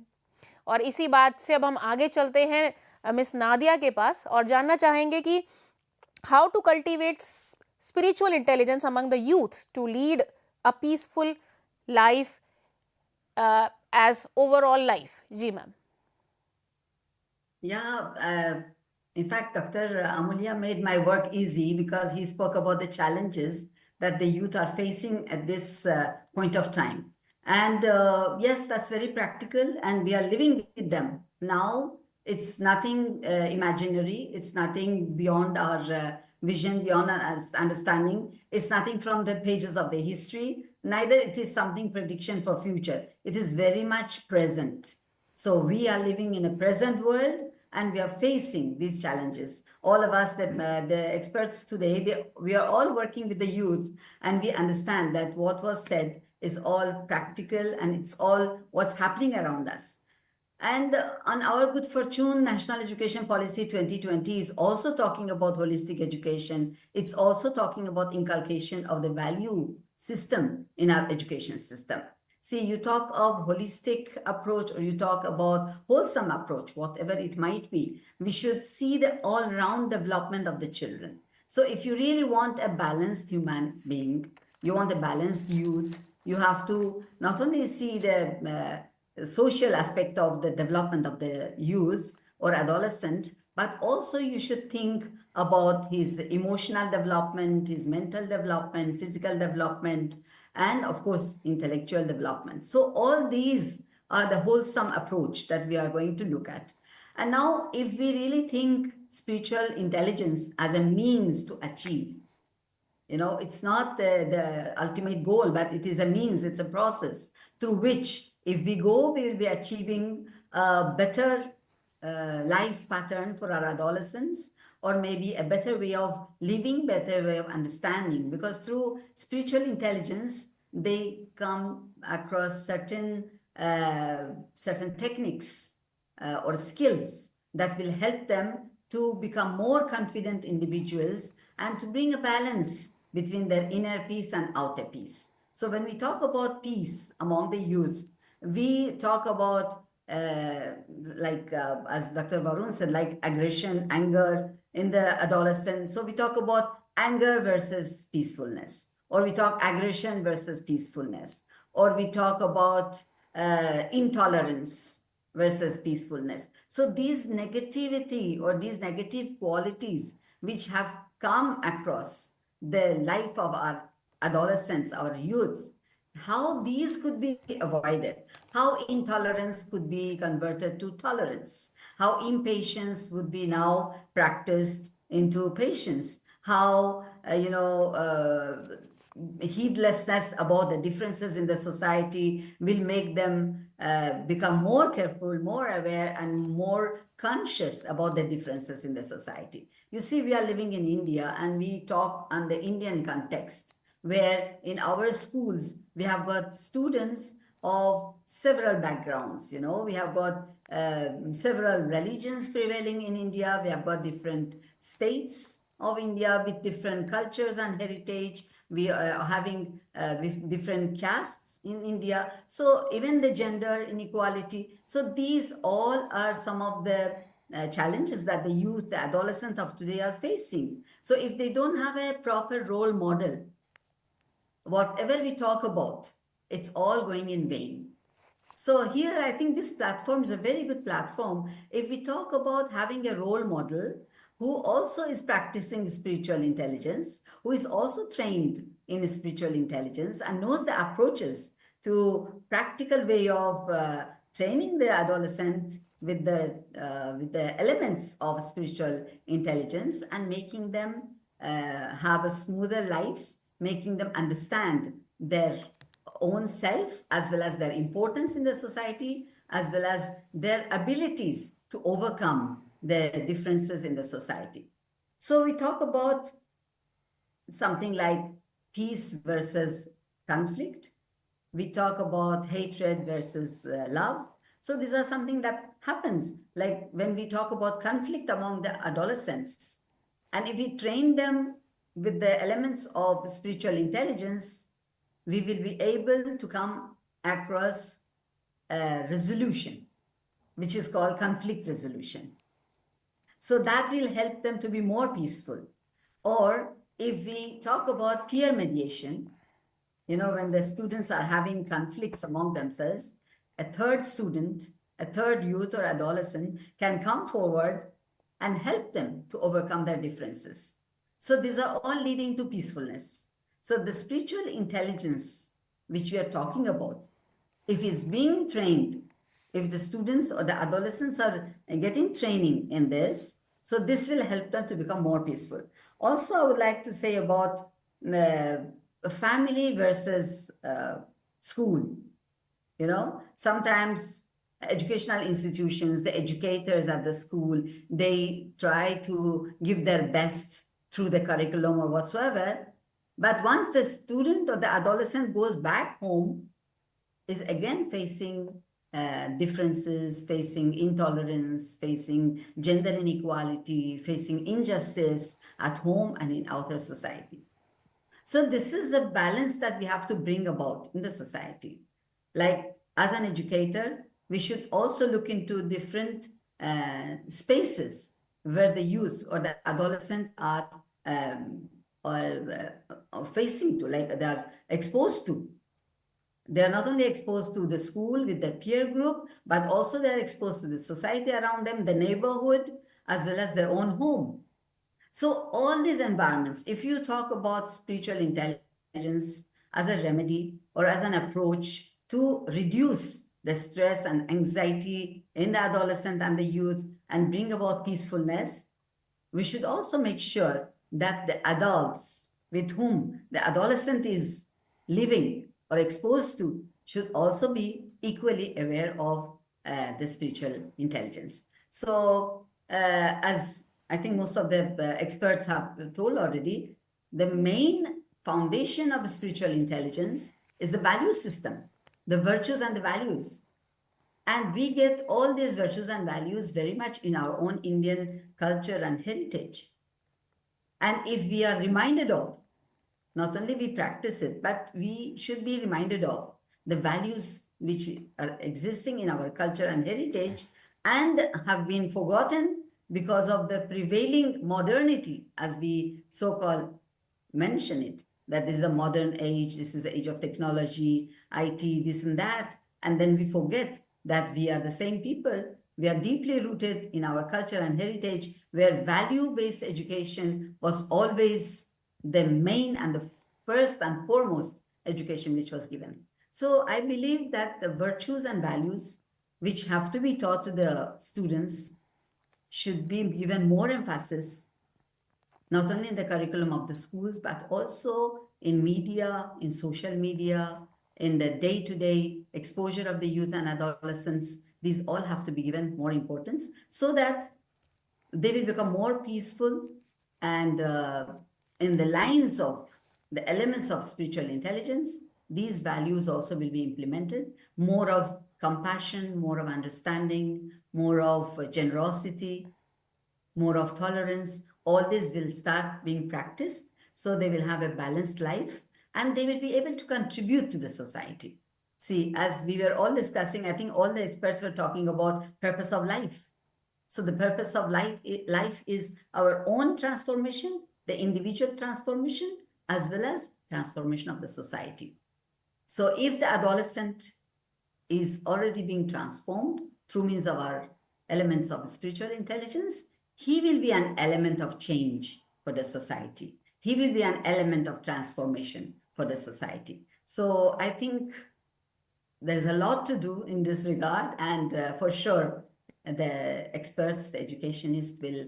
और इसी बात से अब हम आगे चलते हैं मिस नादिया के पास और जानना चाहेंगे कि how to cultivate spiritual intelligence among the youth to lead a peaceful life as overall life. Ji ma'am. Yeah, in fact, Dr. Amulya made my work easy because he spoke about the challenges that the youth are facing at this point of time. And yes, that's very practical, and we are living with them. Now, it's nothing imaginary, it's nothing beyond our vision, beyond our understanding. It's nothing from the pages of the history. Neither it is something prediction for future. It is very much present. So we are living in a present world and we are facing these challenges. All of us, the experts today, we are all working with the youth, and we understand that what was said is all practical and it's all what's happening around us. And on our good fortune, National Education Policy 2020 is also talking about holistic education. It's also talking about inculcation of the value system in our education system. See, you talk of holistic approach or you talk about wholesome approach, whatever it might be. We should see the all-round development of the children. So if you really want a balanced human being, you want a balanced youth, you have to not only see the social aspect of the development of the youth or adolescent, but also you should think about his emotional development, his mental development, physical development, and of course, intellectual development. So all these are the wholesome approach that we are going to look at. And now, if we really think spiritual intelligence as a means to achieve, you know, it's not the ultimate goal, but it is a means, it's a process through which if we go, we will be achieving a better life pattern for our adolescents, or maybe a better way of living, better way of understanding. Because through spiritual intelligence, they come across certain techniques or skills that will help them to become more confident individuals and to bring a balance between their inner peace and outer peace. So when we talk about peace among the youth, we talk about as Dr. Varun said, like aggression, anger in the adolescent. So we talk about anger versus peacefulness, or we talk aggression versus peacefulness, or we talk about intolerance versus peacefulness. So these negativity or these negative qualities which have come across the life of our adolescents, our youth, how these could be avoided, how intolerance could be converted to tolerance, how impatience would be now practiced into patience, how heedlessness about the differences in the society will make them become more careful, more aware, and more conscious about the differences in the society. You see, we are living in India and we talk on the Indian context, where in our schools we have got students of several backgrounds. We have got several religions prevailing in India. We have got different states of India with different cultures and heritage. We are having different castes in India. So even the gender inequality. So these all are some of the challenges that the youth, the adolescent of today are facing. So if they don't have a proper role model, whatever we talk about, it's all going in vain. So here, I think this platform is a very good platform. If we talk about having a role model who also is practicing spiritual intelligence, who is also trained in spiritual intelligence and knows the approaches to practical way of training the adolescent with the elements of spiritual intelligence and making them have a smoother life, making them understand their own self as well as their importance in the society, as well as their abilities to overcome the differences in the society. So we talk about something like peace versus conflict. We talk about hatred versus love. So these are something that happens, like when we talk about conflict among the adolescents. And if we train them with the elements of spiritual intelligence, we will be able to come across a resolution, which is called conflict resolution. So that will help them to be more peaceful. Or if we talk about peer mediation, when the students are having conflicts among themselves, a third student, a third youth or adolescent can come forward and help them to overcome their differences. So these are all leading to peacefulness. So the spiritual intelligence which we are talking about, if it's being trained, if the students or the adolescents are getting training in this, so this will help them to become more peaceful. Also, I would like to say about family versus school. Sometimes educational institutions, the educators at the school, they try to give their best through the curriculum or whatsoever. But once the student or the adolescent goes back home, is again facing differences, facing intolerance, facing gender inequality, facing injustice at home and in outer society. So this is a balance that we have to bring about in the society. Like as an educator, we should also look into different spaces where the youth or the adolescent are facing to, like they are exposed to. They are not only exposed to the school with their peer group, but also they are exposed to the society around them, the neighborhood, as well as their own home. So all these environments, if you talk about spiritual intelligence as a remedy or as an approach to reduce the stress and anxiety in the adolescent and the youth and bring about peacefulness, we should also make sure that the adults with whom the adolescent is living or exposed to should also be equally aware of the spiritual intelligence. So as I think most of the experts have told already, the main foundation of the spiritual intelligence is the value system, the virtues and the values. And we get all these virtues and values very much in our own Indian culture and heritage. And if we are reminded of, not only we practice it, but we should be reminded of the values which are existing in our culture and heritage and have been forgotten because of the prevailing modernity, as we so-called mention it, that this is a modern age, this is the age of technology, IT, this and that. And then we forget that we are the same people. We are deeply rooted in our culture and heritage, where value-based education was always the main and the first and foremost education which was given. So I believe that the virtues and values which have to be taught to the students should be given more emphasis, not only in the curriculum of the schools, but also in media, in social media, in the day-to-day exposure of the youth and adolescents. These all have to be given more importance so that they will become more peaceful and in the lines of the elements of spiritual intelligence, these values also will be implemented. More of compassion, more of understanding, more of generosity, more of tolerance. All this will start being practiced, so they will have a balanced life and they will be able to contribute to the society. See, as we were all discussing, I think all the experts were talking about purpose of life. So the purpose of life is our own transformation, the individual transformation, as well as transformation of the society. So if the adolescent is already being transformed through means of our elements of spiritual intelligence, he will be an element of change for the society. He will be an element of transformation for the society. So I think there is a lot to do in this regard, and for sure, the experts, the educationists will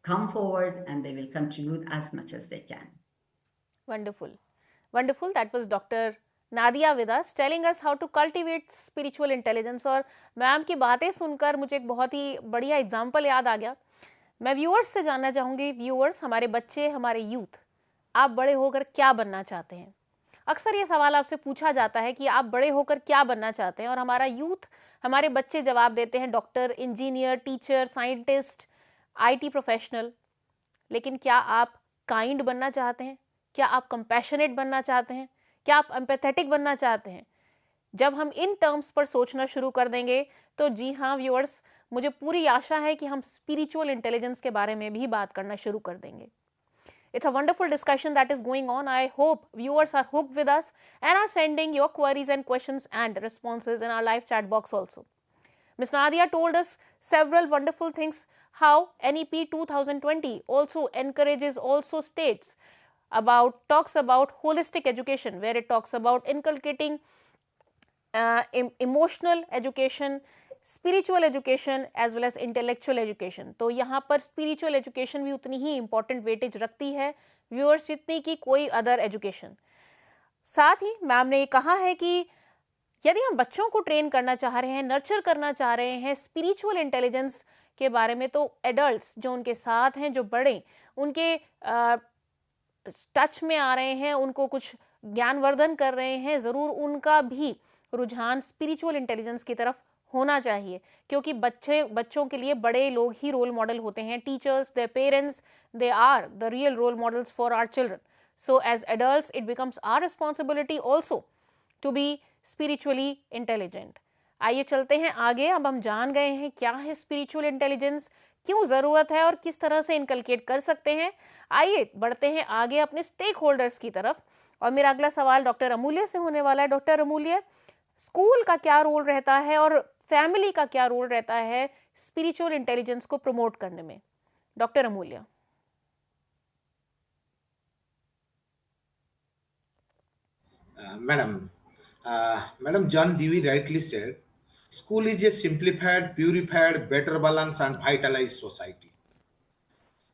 come forward and they will contribute as much as they can. Wonderful. Wonderful. That was Dr. Nadia with us, telling us how to cultivate spiritual intelligence. और ma'am की बातें सुनकर मुझे एक बहुत ही बढ़िया example याद आ गया. मैं व्यूअर्स से जानना चाहूँगी, व्यूअर्स, हमारे बच्चे, हमारे यूथ, आप बड़े होकर क्या बनना चाहते हैं? अक्सर ये सवाल आपसे पूछा जाता है कि आप बड़े होकर क्या बनना चाहते हैं, और हमारा यूथ, हमारे बच्चे जवाब देते हैं doctor, engineer, teacher, scientist, IT professional. लेकिन क्या आप काइंड बनना चाहते हैं? क्या आप कंपैशनेट बनना चाहते हैं? क्या आप एम्पैथेटिक बनना चाहते हैं? जब हम इन टर्म्स पर सोचना शुरू कर देंगे तो जी हाँ व्यूअर्स, मुझे पूरी आशा है कि हम स्पिरिचुअल इंटेलिजेंस के बारे में भी बात करना शुरू कर देंगे. It's a wonderful discussion that is going on. I hope viewers are hooked with us and are sending your queries and questions and responses in our live chat box also. Ms. Nadia told us several wonderful things, how NEP 2020 also encourages, also states about, talks about holistic education, where it talks about inculcating emotional education, spiritual education as well as intellectual education. तो यहाँ पर spiritual education भी उतनी ही important weightage रखती है viewers जितनी कि कोई अदर एजुकेशन. साथ ही मैम ने ये कहा है कि यदि हम बच्चों को ट्रेन करना चाह रहे हैं, नर्चर करना चाह रहे हैं स्पिरिचुअल इंटेलिजेंस के बारे में, तो एडल्ट्स जो उनके साथ हैं, जो बड़े उनके टच में आ रहे हैं, उनको कुछ ज्ञानवर्धन कर रहे हैं, ज़रूर उनका भी रुझान स्पिरिचुअल इंटेलिजेंस की तरफ होना चाहिए, क्योंकि बच्चों के लिए बड़े लोग ही रोल मॉडल होते हैं. Teachers, their parents, they are the real role models for our children. So as adults it becomes our responsibility also to be spiritually intelligent. आइए चलते हैं आगे. अब हम जान गए हैं क्या है स्पिरिचुअल इंटेलिजेंस, क्यों ज़रूरत है और किस तरह से इनकलकेट कर सकते हैं. आइए बढ़ते हैं आगे अपने स्टेक होल्डर्स की तरफ. और मेरा अगला सवाल डॉक्टर अमूल्य से होने वाला है. डॉक्टर अमूल्य, स्कूल का क्या रोल रहता है और फैमिली का क्या रोल रहता है स्पिरिचुअल इंटेलिजेंस को प्रमोट करने में? डॉक्टर अमूल्य. Madam John Dewey rightly said, school is a simplified, purified, better balanced and vitalized society.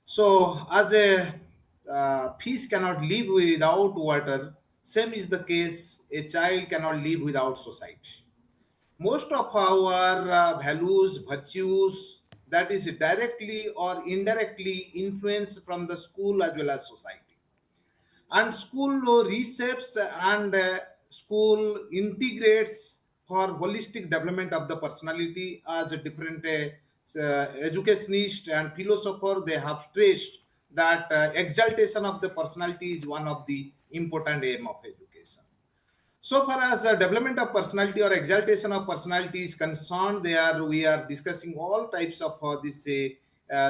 So as a fish cannot live without water, same is the case, a child cannot live without society. Most of our values, virtues, that is directly or indirectly influenced from the school as well as society. And school reshapes and school integrates for holistic development of the personality. As a different educationist and philosopher, they have stressed that exaltation of the personality is one of the important aim of education. So far as development of personality or exaltation of personality is concerned, we are discussing all types of this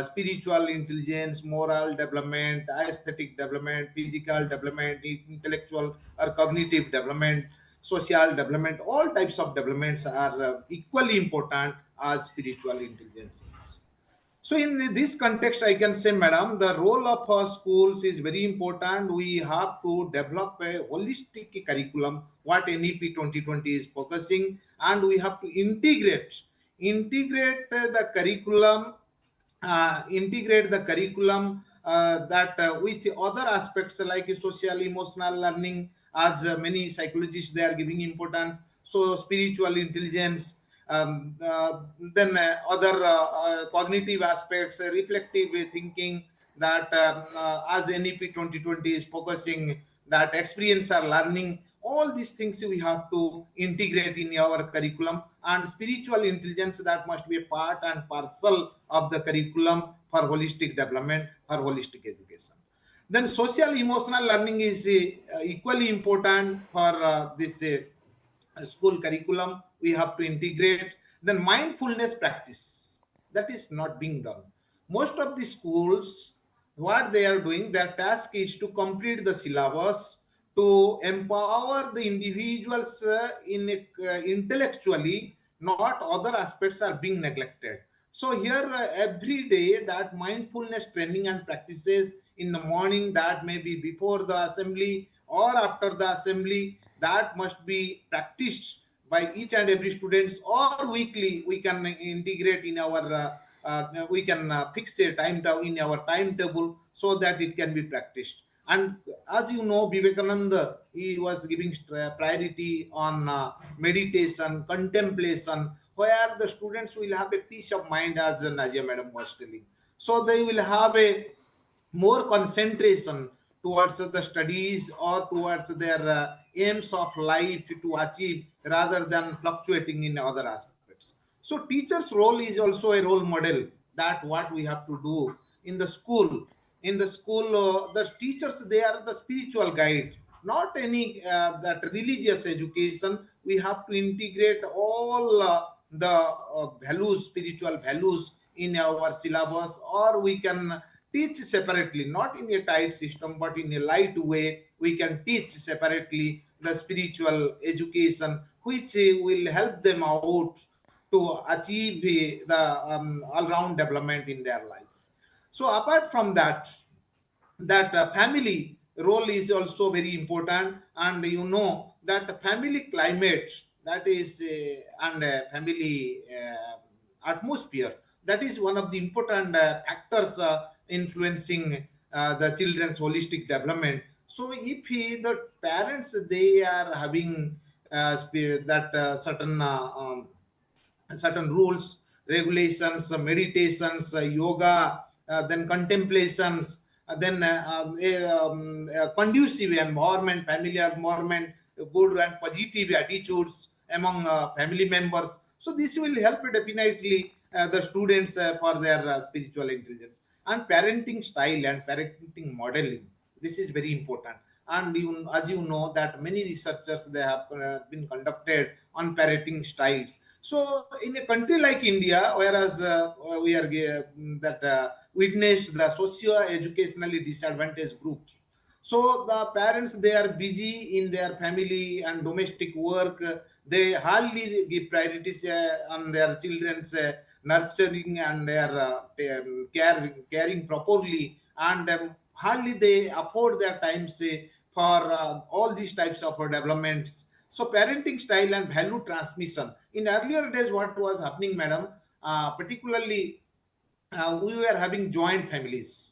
spiritual intelligence, moral development, aesthetic development, physical development, intellectual or cognitive development, social development. All types of developments are equally important as spiritual intelligence. So in this context, I can say, madam, the role of schools is very important. We have to develop a holistic curriculum, what NEP 2020 is focusing, and we have to integrate the curriculum, that with other aspects like social emotional learning, as many psychologists they are giving importance. So spiritual intelligence, then other cognitive aspects, reflective thinking, that as NEP 2020 is focusing, that experience or learning, all these things we have to integrate in our curriculum. And spiritual intelligence, that must be a part and parcel of the curriculum for holistic development, for holistic education. Then social emotional learning is equally important for this school curriculum. We have to integrate. Then mindfulness practice, that is not being done. Most of the schools, what they are doing, their task is to complete the syllabus, to empower the individuals intellectually, not other aspects are being neglected. So here every day that mindfulness training and practices in the morning, that may be before the assembly or after the assembly, that must be practiced by each and every students, or weekly we can integrate in our we can fix a time in our timetable so that it can be practiced. And as you know, Vivekananda, he was giving priority on meditation, contemplation, where the students will have a peace of mind, as Nadia madam was telling. So they will have a more concentration towards the studies or towards their aims of life to achieve, rather than fluctuating in other aspects. So teacher's role is also a role model, that what we have to do in the school. In the school, the teachers, they are the spiritual guide, not any that religious education. We have to integrate all the values, spiritual values in our syllabus, or we can teach separately, not in a tight system, but in a light way. We can teach separately the spiritual education, which will help them out to achieve the all-round development in their life. So apart from that, family role is also very important. And you know that family climate, that is and family atmosphere, that is one of the important factors influencing the children's holistic development. So if the parents, they are having that certain rules, regulations, meditations, yoga, then contemplations, then a conducive environment, family environment, good and positive attitudes among family members. So this will help definitely the students for their spiritual intelligence. And parenting style and parenting modeling, this is very important. And as you know, that many researchers, they have been conducted on parenting styles. So in a country like India, whereas we are that witnessed the socio-educationally disadvantaged groups. So the parents, they are busy in their family and domestic work. They hardly give priorities on their children's nurturing and their caring properly, and hardly they afford their time for all these types of developments. So parenting style and value transmission. In earlier days, what was happening, madam, particularly we were having joint families.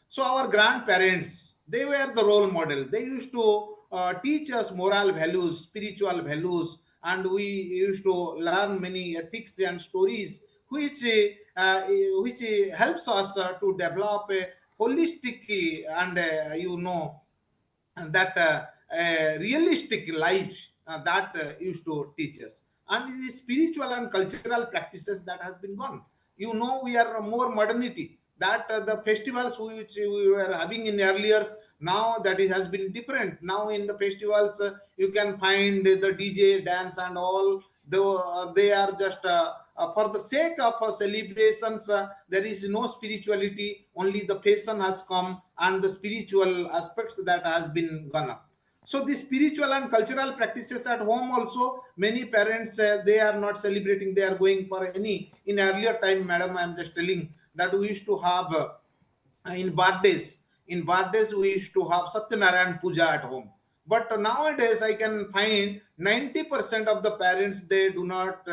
So our grandparents, they were the role model. They used to teach us moral values, spiritual values, and we used to learn many ethics and stories, which helps us to develop a holistic and and that realistic life that used to teach us. And the spiritual and cultural practices that has been gone. You know, we are more modernity, that the festivals which we were having in earlier, now that it has been different. Now in the festivals, you can find the DJ dance and all, though they are just for the sake of celebrations, there is no spirituality, only the fashion has come and the spiritual aspects that has been gone up. So the spiritual and cultural practices at home also, many parents, they are not celebrating, they are going for any, in earlier time, madam, I am just telling that we used to have in birthdays we used to have Satyanarayan Puja at home. But nowadays I can find 90% of the parents, they do not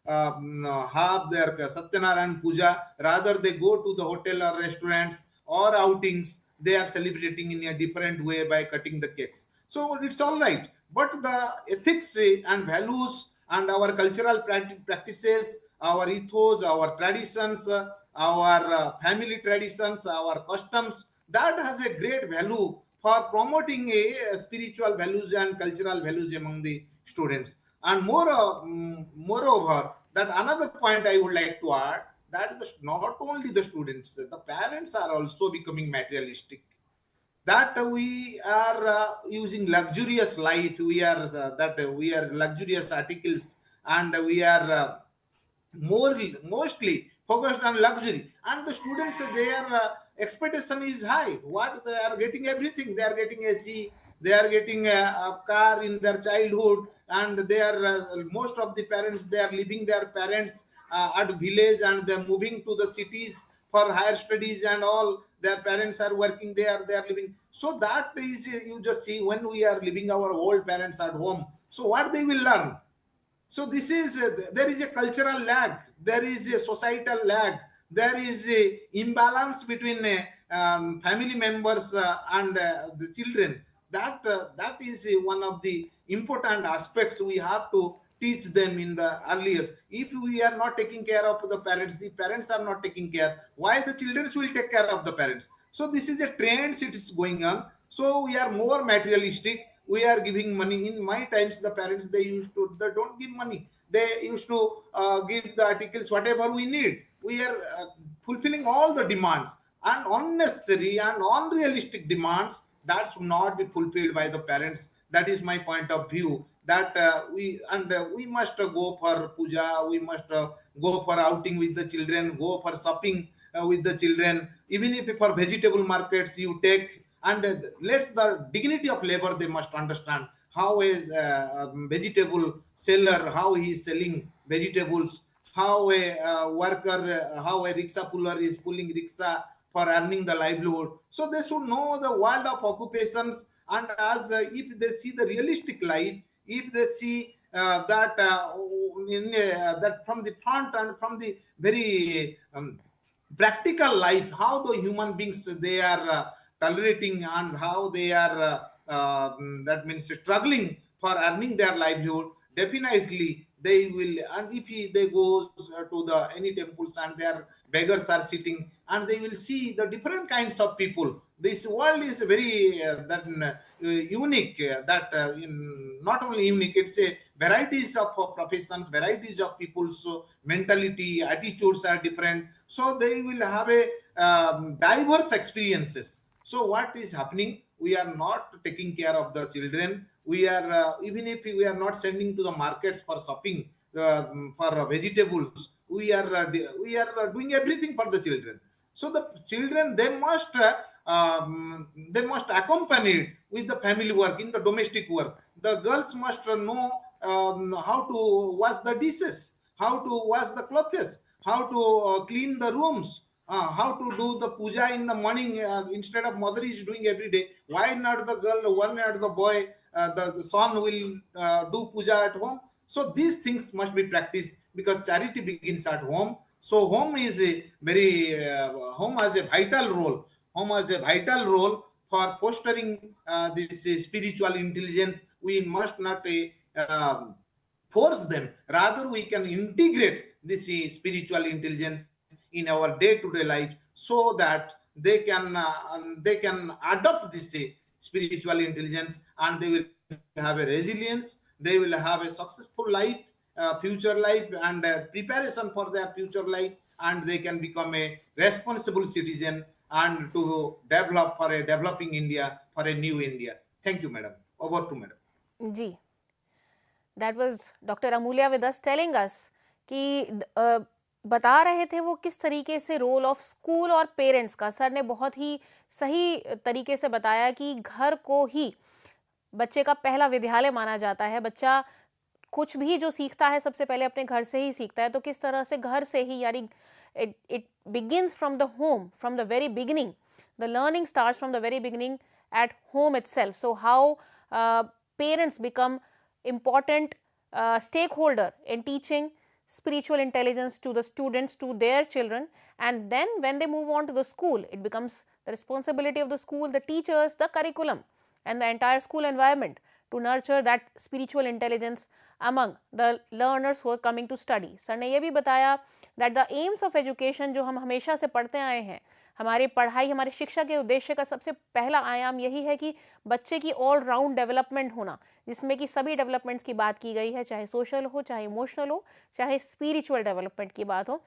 have their Satyanarayan Puja. Rather, they go to the hotel or restaurants or outings. They are celebrating in a different way by cutting the cakes. So it's all right. But the ethics and values and our cultural practices, our ethos, our traditions, our family traditions, our customs, that has a great value for promoting a spiritual values and cultural values among the students. And moreover, that another point I would like to add, that is not only the students, the parents are also becoming materialistic, that we are using luxurious life, we are we are luxurious articles, and we are mostly focused on luxury, and the students, their expectation is high. What they are getting, everything, they are getting AC, they are getting a car in their childhood, and they are most of the parents, they are leaving their parents at village and they're moving to the cities for higher studies and all. Their parents are working there, they are living. So that is, you just see, when we are leaving our old parents at home, so what they will learn? So this is there is a cultural lag, there is a societal lag, there is a imbalance between family members and the children. That is one of the important aspects we have to teach them in the earlier. If we are not taking care of the parents are not taking care, why the children will take care of the parents? So this is a trend, it is going on. So we are more materialistic, we are giving money. In my times, the parents, they don't give money, they used to give the articles whatever we need. We are fulfilling all the demands, and unnecessary and unrealistic demands that should not be fulfilled by the parents. That is my point of view, that we must go for puja, we must go for outing with the children, go for shopping with the children. Even if for vegetable markets you take, and let's the dignity of labor, they must understand how a vegetable seller, how he is selling vegetables, how a worker, how a rickshaw puller is pulling rickshaw for earning the livelihood. So they should know the world of occupations, and as if they see the realistic life, if they see that from the front and from the very practical life, how the human beings, they are tolerating, and how they are that means struggling for earning their livelihood, definitely they will. And if they go to the any temples and their beggars are sitting, and they will see the different kinds of people. This world is very unique, not only unique, it's a varieties of professions, varieties of people's mentality, attitudes are different, so they will have a diverse experiences. So what is happening, we are not taking care of the children. We are even if we are not sending to the markets for shopping for vegetables, we are doing everything for the children. So the children, they must accompany it with the family work, in the domestic work. The girls must know how to wash the dishes, how to wash the clothes, how to clean the rooms, how to do the puja in the morning, instead of mother is doing every day. Why not the girl, why not the boy, the son will do puja at home? So these things must be practiced, because charity begins at home. So home is a very home has a vital role. Home has a vital role for fostering this spiritual intelligence. We must not force them. Rather, we can integrate this spiritual intelligence in our day-to-day life, so that they can adopt this spiritual intelligence, and they will have a resilience. They will have a successful life, future life, and preparation for their future life, and they can become a responsible citizen, and to develop for a developing India, for a new India. Thank you, madam. Over to madam. Ji. That was Dr. Amulya with us, telling us कि बता रहे थे वो किस तरीके से role of school और parents का। सर ने बहुत ही सही तरीके से बताया कि घर को ही बच्चे का पहला विद्यालय माना जाता है। बच्चा कुछ भी जो सीखता है सबसे पहले अपने घर से ही सीखता है, तो किस तरह से घर से ही, यानी it begins from the home, from the very beginning, the learning starts from the very beginning at home itself. So how parents become important stakeholder in teaching spiritual intelligence to the students, to their children, and then when they move on to the school, it becomes the responsibility of the school, the teachers, the curriculum, and the entire school environment to nurture that spiritual intelligence among the learners who are coming to study. Sir ने ये भी बताया that the aims of education, जो हम हमेशा से पढ़ते आए हैं, हमारी पढ़ाई, हमारे शिक्षा के उद्देश्य का सबसे पहला आयाम यही है कि बच्चे की ऑल राउंड डेवलपमेंट होना, जिसमें कि सभी डेवलपमेंट्स की बात की गई है, चाहे सोशल हो, चाहे इमोशनल हो, चाहे स्पिरिचुअल डेवलपमेंट की बात हो।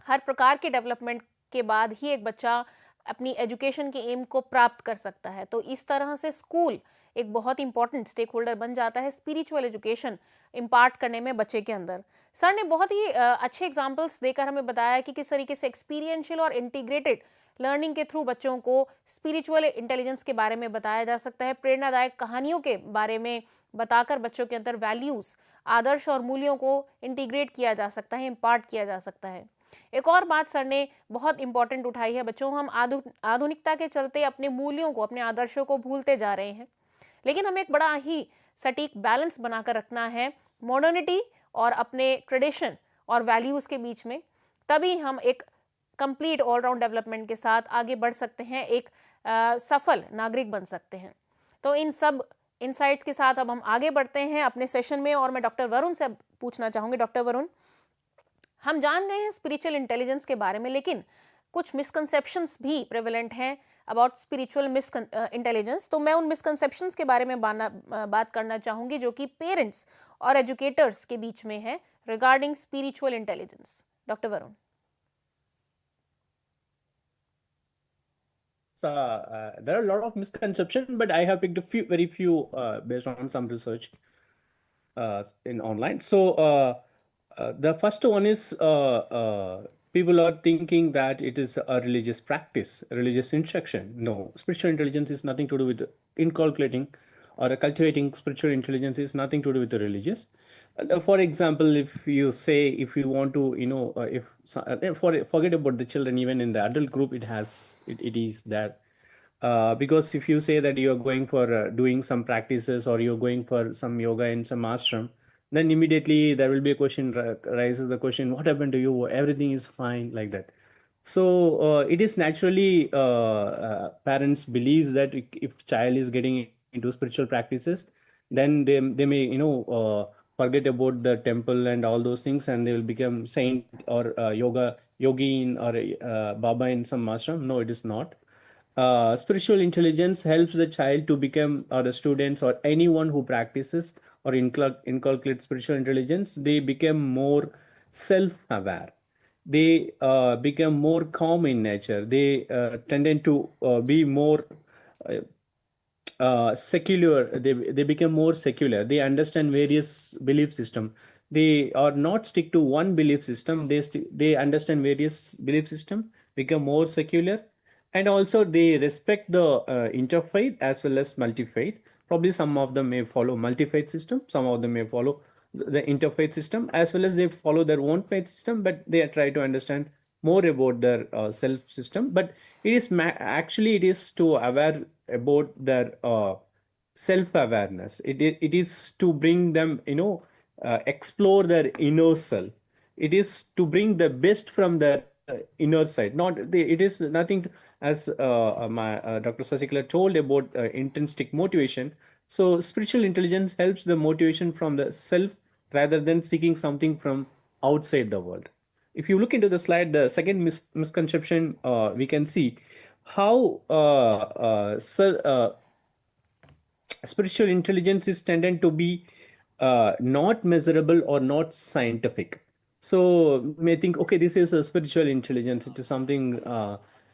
हर प्रकार के डेवलपमेंट के बाद ही एक बच्चा अपनी एजुकेशन के एम को प्राप्त कर सकता है। तो इस तरह से स्कूल एक बहुत इंपॉर्टेंट स्टेक होल्डर बन जाता है स्पिरिचुअल एजुकेशन इम्पार्ट करने में बच्चे के अंदर। सर ने बहुत ही अच्छे एग्जाम्पल्स देकर हमें बताया कि किस तरीके से एक्सपीरियंशियल और इंटीग्रेटेड लर्निंग के थ्रू बच्चों को स्पिरिचुअल इंटेलिजेंस के बारे में बताया जा सकता है, प्रेरणादायक कहानियों के बारे में बताकर बच्चों के अंदर वैल्यूज़, आदर्श और मूल्यों को इंटीग्रेट किया जा सकता है, इम्पार्ट किया जा सकता है। एक और बात सर ने बहुत इंपॉर्टेंट उठाई है, बच्चों हम आधुनिकता के चलते अपने मूल्यों को, अपने आदर्शों को भूलते जा रहे हैं, लेकिन हमें एक बड़ा ही सटीक बैलेंस बनाकर रखना है मॉडर्निटी और अपने ट्रेडिशन और वैल्यूज़ के बीच में, तभी हम एक कंप्लीट ऑलराउंड डेवलपमेंट के साथ आगे बढ़ सकते हैं, एक सफल नागरिक बन सकते हैं। तो इन सब इनसाइट्स के साथ अब हम आगे बढ़ते हैं अपने सेशन में, और मैं डॉक्टर वरुण से पूछना चाहूँगी। डॉक्टर वरुण, हम जान गए हैं स्पिरिचुअल इंटेलिजेंस के बारे में, लेकिन कुछ मिसकंसेप्शंस भी प्रेवलेंट हैं अबाउट स्पिरिचुअल इंटेलिजेंस, तो मैं उन मिसकंसेप्शंस के बारे में बात करना चाहूँगी जो कि पेरेंट्स और एजुकेटर्स के बीच में है regarding spiritual intelligence. Doctor Varun. So there are a lot of misconceptions, but I have picked very few based on some research in online. So the first one is people are thinking that it is a religious practice, religious instruction. No, spiritual intelligence is nothing to do with inculcating or cultivating spiritual intelligence is nothing to do with the religious. For example, if you say, if you want to, forget about the children, even in the adult group, it is that. Because if you say that you are going for doing some practices, or you're going for some yoga in some ashram, then immediately there will be a question, rises the question, what happened to you? Everything is fine, like that. So it is naturally parents believes that if child is getting into spiritual practices, then they may forget about the temple and all those things, and they will become saint or yogi in or baba in some ashram. No, it is not. Spiritual intelligence helps the child to become, or the students or anyone who practices or inculcates spiritual intelligence, they become more self-aware. They become more calm in nature. They tend to be more secular. They become more secular. They understand various belief system. They are not stick to one belief system. They understand various belief system, become more secular, and also they respect the interfaith as well as multi-faith. Probably some of them may follow multi-faith system, some of them may follow the interfaith system, as well as they follow their own faith system, but they try to understand more about their self system. But it is actually it is to aware about their self-awareness. It is to bring them, explore their inner self. It is to bring the best from their inner side. It is nothing to, as Dr. Sasikala told about intrinsic motivation. So spiritual intelligence helps the motivation from the self rather than seeking something from outside the world. If you look into the slide, the second misconception, we can see how spiritual intelligence is tended to be not measurable or not scientific. So may think, okay, this is a spiritual intelligence. It is something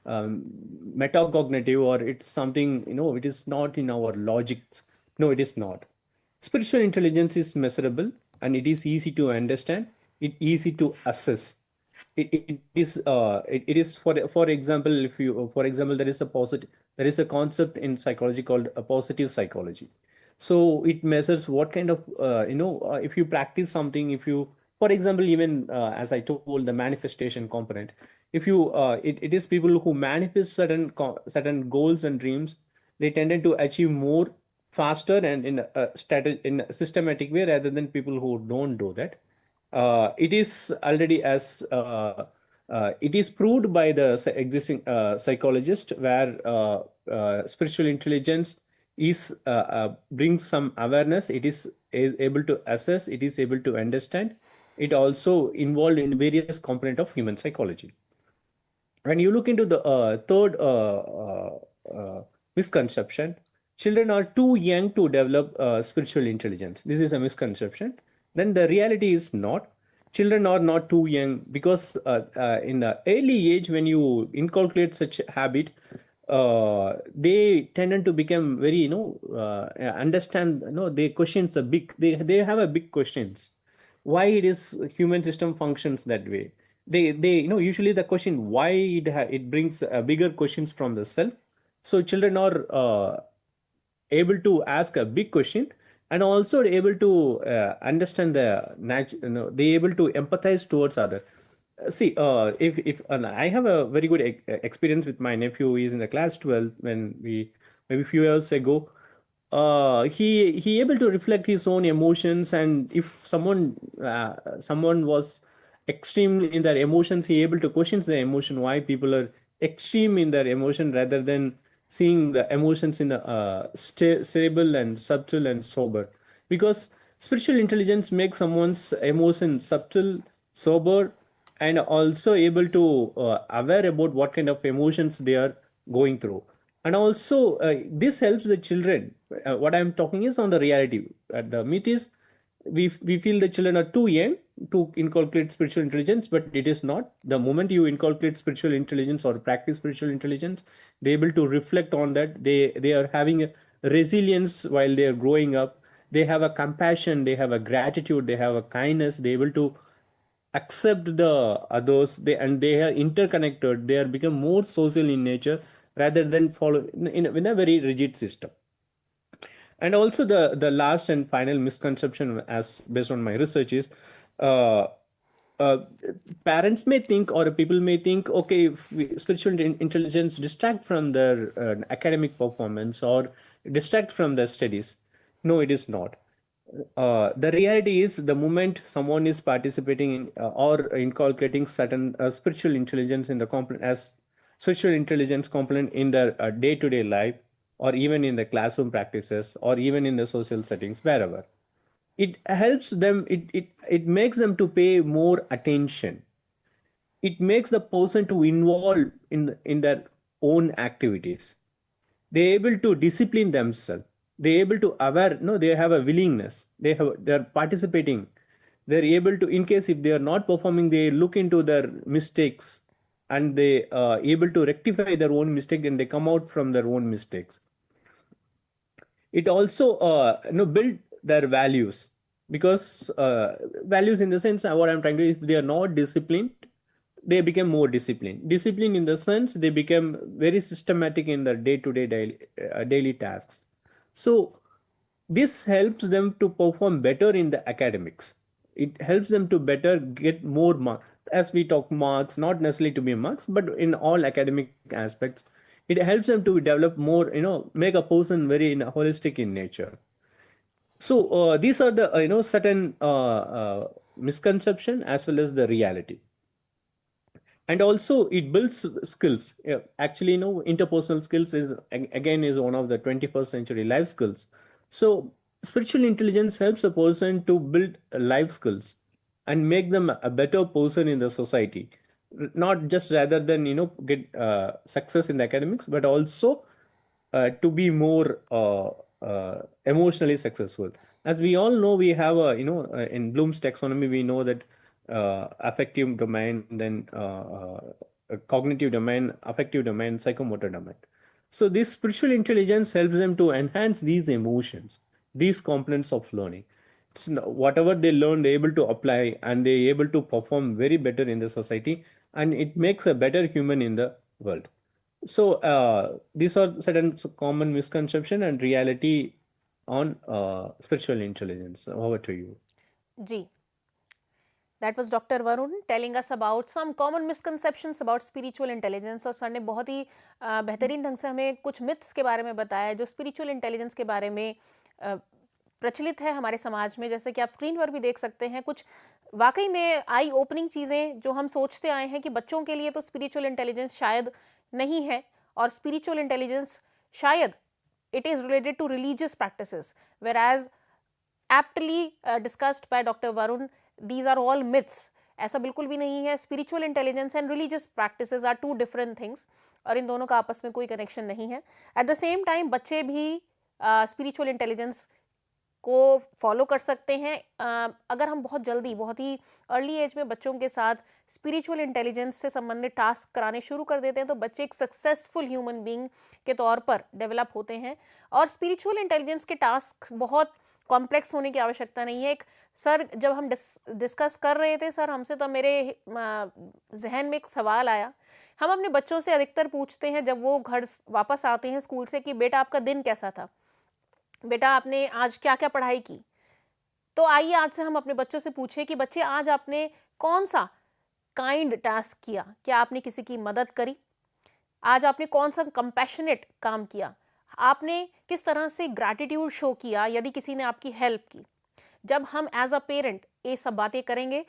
metacognitive, or it's something, it is not in our logics. No, it is not. Spiritual intelligence is measurable and it is easy to understand. it easy to assess. It is for example, if you for example, there is a concept in psychology called a positive psychology. So it measures what kind of if you practice something, if you, for example, even as I told, the manifestation component, if you it is people who manifest certain goals and dreams, they tended to achieve more faster and in a systematic way, rather than people who don't do that. It is already as it is proved by the existing psychologist, where spiritual intelligence is brings some awareness. It is able to assess, it is able to understand. It also involved in various component of human psychology. When you look into the third misconception, children are too young to develop spiritual intelligence. This is a misconception. Then the reality is not. Children are not too young, because in the early age, when you inculcate such a habit, they tend to become very, understand, they questions the big, they have a big questions. Why it is human system functions that way? They usually the question why it brings bigger questions from the self. So children are able to ask a big question, and also able to understand they able to empathize towards others. See, if and I have a very good experience with my nephew. He is in the class 12. When we, maybe a few years ago, he able to reflect his own emotions, and if someone was extreme in their emotions, he able to question their emotion, why people are extreme in their emotion, rather than seeing the emotions in a stable and subtle and sober. Because spiritual intelligence makes someone's emotion subtle, sober, and also able to aware about what kind of emotions they are going through. And also this helps the children. What I'm talking is on the reality. The myth is, we feel the children are too young to inculcate spiritual intelligence, but it is not. The moment you inculcate spiritual intelligence or practice spiritual intelligence, they're able to reflect on that. They are having a resilience while they are growing up. They have a compassion, they have a gratitude, they have a kindness. They're able to accept the others, they are interconnected. They are become more social in nature, rather than follow in a very rigid system. And also the last and final misconception, as based on my research, is uh, uh, parents may think, or people may think, okay, if spiritual intelligence distract from their academic performance, or distract from their studies. No, it is not. The reality is, the moment someone is participating in or inculcating certain spiritual intelligence in the component, as spiritual intelligence component in their day-to-day life, or even in the classroom practices, or even in the social settings, wherever, it helps them, it makes them to pay more attention. It makes the person to involve in their own activities. They're able to discipline themselves. They're able to aware, no, they have a willingness, they're participating. They're able to, in case if they are not performing, they look into their mistakes, and they able to rectify their own mistake, and they come out from their own mistakes. It also build their values, because values in the sense, what I'm trying to, if they are not disciplined, they become more disciplined in the sense they become very systematic in their day-to-day daily tasks. So this helps them to perform better in the academics. It helps them to better get more marks. As we talk marks, not necessarily to be marks, but in all academic aspects, it helps them to develop more, make a person very holistic in nature. So these are the certain misconception as well as the reality. And also it builds skills. Yeah, actually, interpersonal skills is again is one of the 21st century life skills. So spiritual intelligence helps a person to build life skills and make them a better person in the society, not just rather than get success in the academics, but also to be more emotionally successful. As we all know, we have a in Bloom's taxonomy, we know that affective domain, then cognitive domain, affective domain, psychomotor domain. So this spiritual intelligence helps them to enhance these emotions, these components of learning. whatever they learn, they're able to apply and they're able to perform very better in the society, and it makes a better human in the world. So these are certain common misconception and reality on spiritual intelligence. Over to you. Ji. That was Dr. Varun telling us about some common misconceptions about spiritual intelligence. और sir ने बहुत ही बेहतरीन ढंग से हमें कुछ myths के बारे में बताया जो स्पिरिचुअल इंटेलिजेंस के बारे में प्रचलित है हमारे समाज में. जैसे कि आप स्क्रीन पर भी देख सकते हैं कुछ वाकई में आई ओपनिंग चीज़ें जो हम सोचते आए हैं कि बच्चों के लिए तो स्पिरिचुअल इंटेलिजेंस शायद नहीं है, और स्पिरिचुअल इंटेलिजेंस शायद it is related to religious practices, whereas aptly discussed by Dr. Varun, these are all myths. ऐसा बिल्कुल भी नहीं है. Spiritual intelligence and religious practices are two different things, और इन दोनों का आपस में कोई कनेक्शन नहीं है. एट द सेम टाइम बच्चे भी स्पिरिचुअल इंटेलिजेंस को फॉलो कर सकते हैं. अगर हम बहुत जल्दी, बहुत ही अर्ली एज में बच्चों के साथ स्पिरिचुअल इंटेलिजेंस से संबंधित टास्क कराने शुरू कर देते हैं तो बच्चे एक सक्सेसफुल ह्यूमन बीइंग के तौर पर डेवलप होते हैं. और स्पिरिचुअल इंटेलिजेंस के टास्क बहुत कॉम्प्लेक्स होने की आवश्यकता नहीं है. एक सर जब हम डिस्कस कर रहे थे सर हमसे, तो मेरे जहन में एक सवाल आया. हम अपने बच्चों से अधिकतर पूछते हैं जब वो घर वापस आते हैं स्कूल से कि बेटा आपका दिन कैसा था, बेटा आपने आज क्या क्या पढ़ाई की. तो आइए आज से हम अपने बच्चों से पूछें कि बच्चे आज आपने कौन सा काइंड टास्क किया, क्या आपने किसी की मदद करी, आज आपने कौन सा कंपैशनेट काम किया, आपने किस तरह से ग्रैटिट्यूड शो किया यदि किसी ने आपकी हेल्प की. जब हम एज अ पेरेंट ये सब बातें करेंगे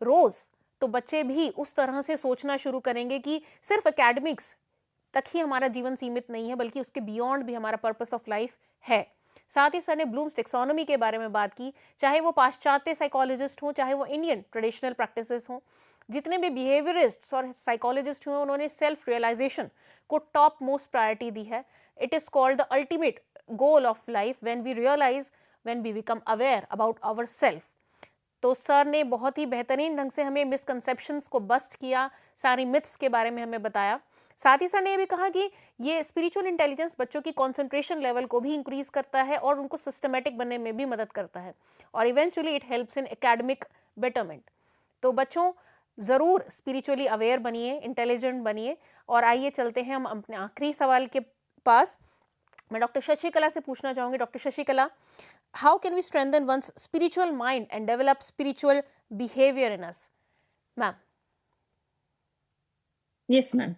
रोज़, तो बच्चे भी उस तरह से सोचना शुरू करेंगे कि सिर्फ एकेडमिक्स तक ही हमारा जीवन सीमित नहीं है, बल्कि उसके बियॉन्ड भी हमारा पर्पस ऑफ लाइफ है. साथ ही सर ने ब्लूम्स टेक्सोनोमी के बारे में बात की. चाहे वो पाश्चात्य साइकोलॉजिस्ट हों, चाहे वो इंडियन ट्रेडिशनल प्रैक्टिसेस हों, जितने भी बिहेवियरिस्ट्स और साइकोलॉजिस्ट हुए उन्होंने सेल्फ रियलाइजेशन को टॉप मोस्ट प्रायोरिटी दी है. It is called the ultimate goal of life when we realize, when we become aware about our self. तो सर ने बहुत ही बेहतरीन ढंग से हमें मिसकंसेप्शंस को बस्ट किया, सारी मिथ्स के बारे में हमें बताया. साथ ही सर ने ये भी कहा कि ये स्पिरिचुअल इंटेलिजेंस बच्चों की कंसंट्रेशन लेवल को भी इंक्रीज करता है और उनको सिस्टमेटिक बनने में भी मदद करता है, और eventually it helps in academic betterment. तो बच्चों ज़रूर स्पिरिचुअली अवेयर बनिए, इंटेलिजेंट बनिए. और आइए चलते हैं हम अपने आखिरी सवाल के पास. मैं डॉक्टर शशिकला से पूछना चाहूँगी. Doctor Shashikala, how can we strengthen one's spiritual mind and develop spiritual behavior in us? Ma'am. Yes, ma'am.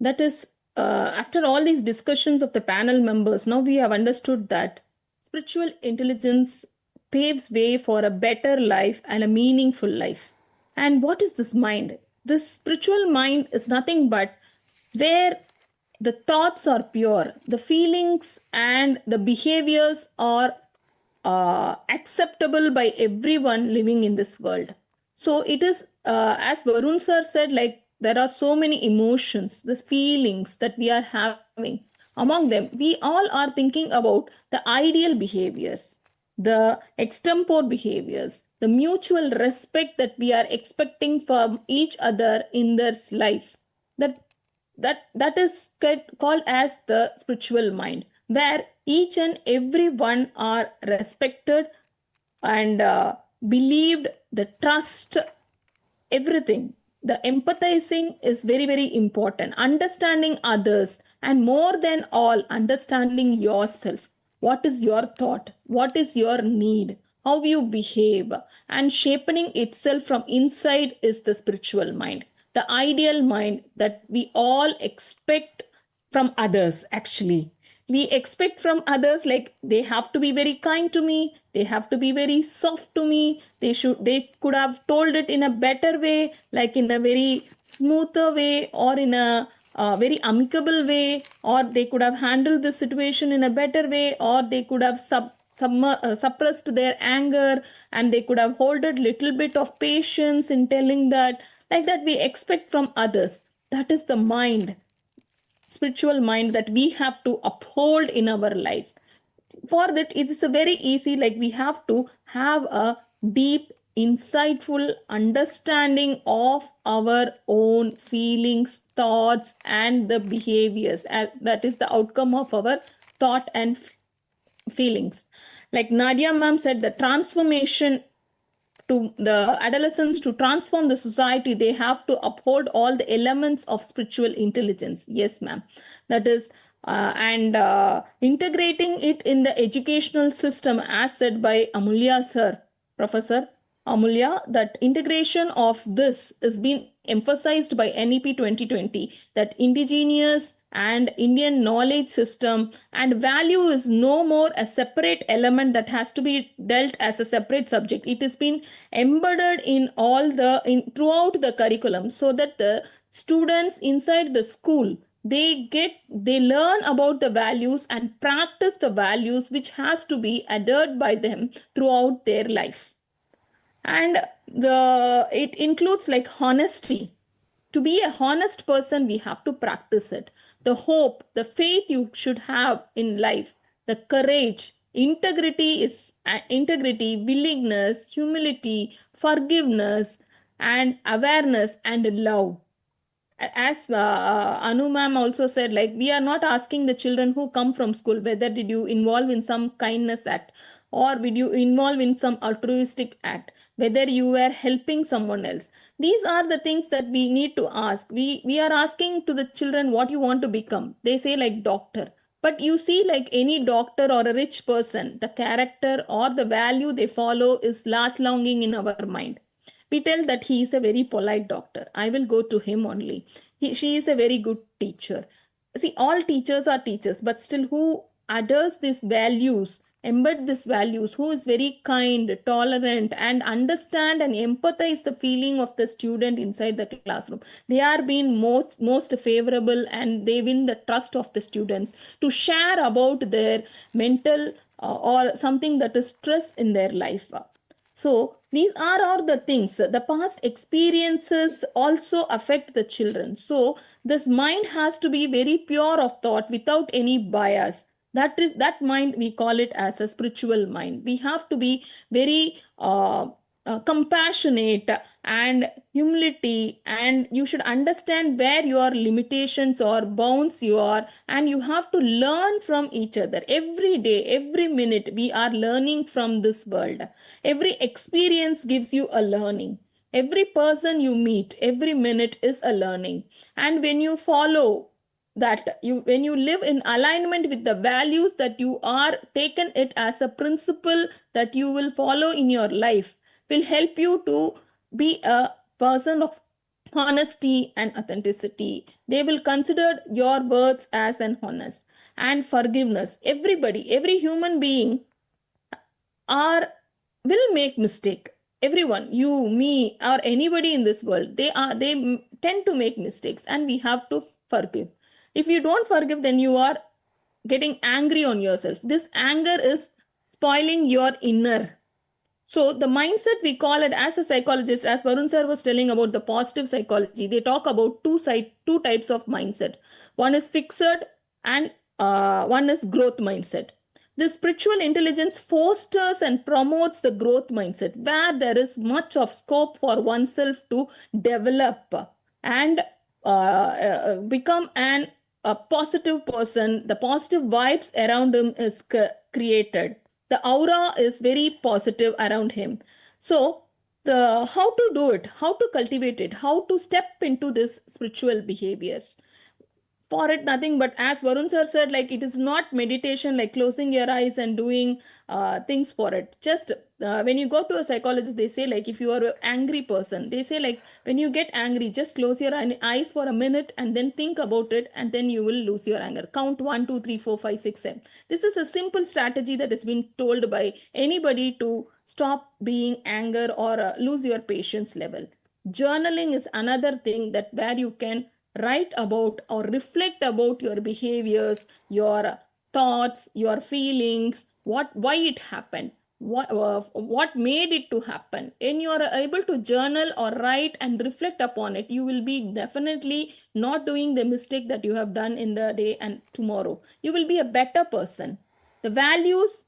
That is, after all these discussions of the panel members, now we have understood that spiritual intelligence paves way for a better life and a meaningful life. And what is this mind? This spiritual mind is nothing but where the thoughts are pure, the feelings and the behaviors are acceptable by everyone living in this world. So it is, as Varun sir said, like there are so many emotions, the feelings that we are having. Among them, we all are thinking about the ideal behaviors, the extempore behaviors, the mutual respect that we are expecting from each other in this life. That is called as the spiritual mind, where each and every one are respected and believed, the trust, everything. The empathizing is very, very important. Understanding others, and more than all, understanding yourself. What is your thought? What is your need? How you behave? And shaping itself from inside is the spiritual mind. The ideal mind that we all expect from others, actually. We expect from others like they have to be very kind to me, they have to be very soft to me, they could have told it in a better way, like in a very smoother way or in a very amicable way, or they could have handled the situation in a better way, or they could have suppressed their anger, and they could have holded little bit of patience in telling that. Like that we expect from others. That is the mind, spiritual mind that we have to uphold in our life. For that, it is a very easy, like we have to have a deep, insightful understanding of our own feelings, thoughts, and the behaviors. That is the outcome of our thought and feelings. Like Nadia ma'am said, the transformation to the adolescents to transform the society, they have to uphold all the elements of spiritual intelligence. Yes, ma'am. That is, and integrating it in the educational system, as said by Amulya sir, Professor Amulya, that integration of this is being emphasized by NEP 2020, that indigenous and Indian knowledge system and value is no more a separate element that has to be dealt as a separate subject. It has been embedded in all throughout the curriculum, so that the students inside the school, they learn about the values and practice the values which has to be adhered by them throughout their life. And it includes like honesty. To be a honest person, we have to practice it. The hope, the faith you should have in life, the courage, integrity, willingness, humility, forgiveness, and awareness and love. As Anu ma'am also said, like, we are not asking the children who come from school whether did you involve in some kindness act or did you involve in some altruistic act, whether you were helping someone else. These are the things that we need to ask. We are asking to the children what you want to become. They say like doctor. But you see, like any doctor or a rich person, the character or the value they follow is last longing in our mind. We tell that he is a very polite doctor. I will go to him only. She is a very good teacher. See, all teachers are teachers, but still who adheres these values, embed these values, who is very kind, tolerant, and understand and empathize the feeling of the student inside the classroom. They are being most favorable, and they win the trust of the students to share about their mental or something that is stress in their life. So these are all the things. The past experiences also affect the children. So this mind has to be very pure of thought without any bias. That mind, we call it as a spiritual mind. We have to be very compassionate and humility, and you should understand where your limitations or bounds you are, and you have to learn from each other every day, every minute. We are learning from this world. Every experience gives you a learning. Every person you meet, every minute is a learning. And when you follow that, when you live in alignment with the values that you are taken it as a principle that you will follow in your life, will help you to be a person of honesty and authenticity. They will consider your words as an honest. And forgiveness. Everybody, every human being will make mistake. Everyone, you, me, or anybody in this world, they tend to make mistakes, and we have to forgive. If you don't forgive, then you are getting angry on yourself. This anger is spoiling your inner. So the mindset, we call it, as a psychologist, as Varun sir was telling about the positive psychology, they talk about two types of mindset. One is fixed and one is growth mindset. The spiritual intelligence fosters and promotes the growth mindset, where there is much of scope for oneself to develop and become a positive person. The positive vibes around him is created. The aura is very positive around him. So how to do it, how to cultivate it, how to step into this spiritual behaviors. For it, nothing but, as Varun sir said, like, it is not meditation, like closing your eyes and doing things for it. Just when you go to a psychologist, they say, like, if you are an angry person, they say, like, when you get angry, just close your eyes for a minute and then think about it, and then you will lose your anger. Count 1, 2, 3, 4, 5, 6, 7. This is a simple strategy that has been told by anybody to stop being anger or lose your patience level. Journaling is another thing that where you can write about or reflect about your behaviors, your thoughts, your feelings, why it happened, what made it to happen. When you are able to journal or write and reflect upon it, you will be definitely not doing the mistake that you have done in the day, and tomorrow you will be a better person. The values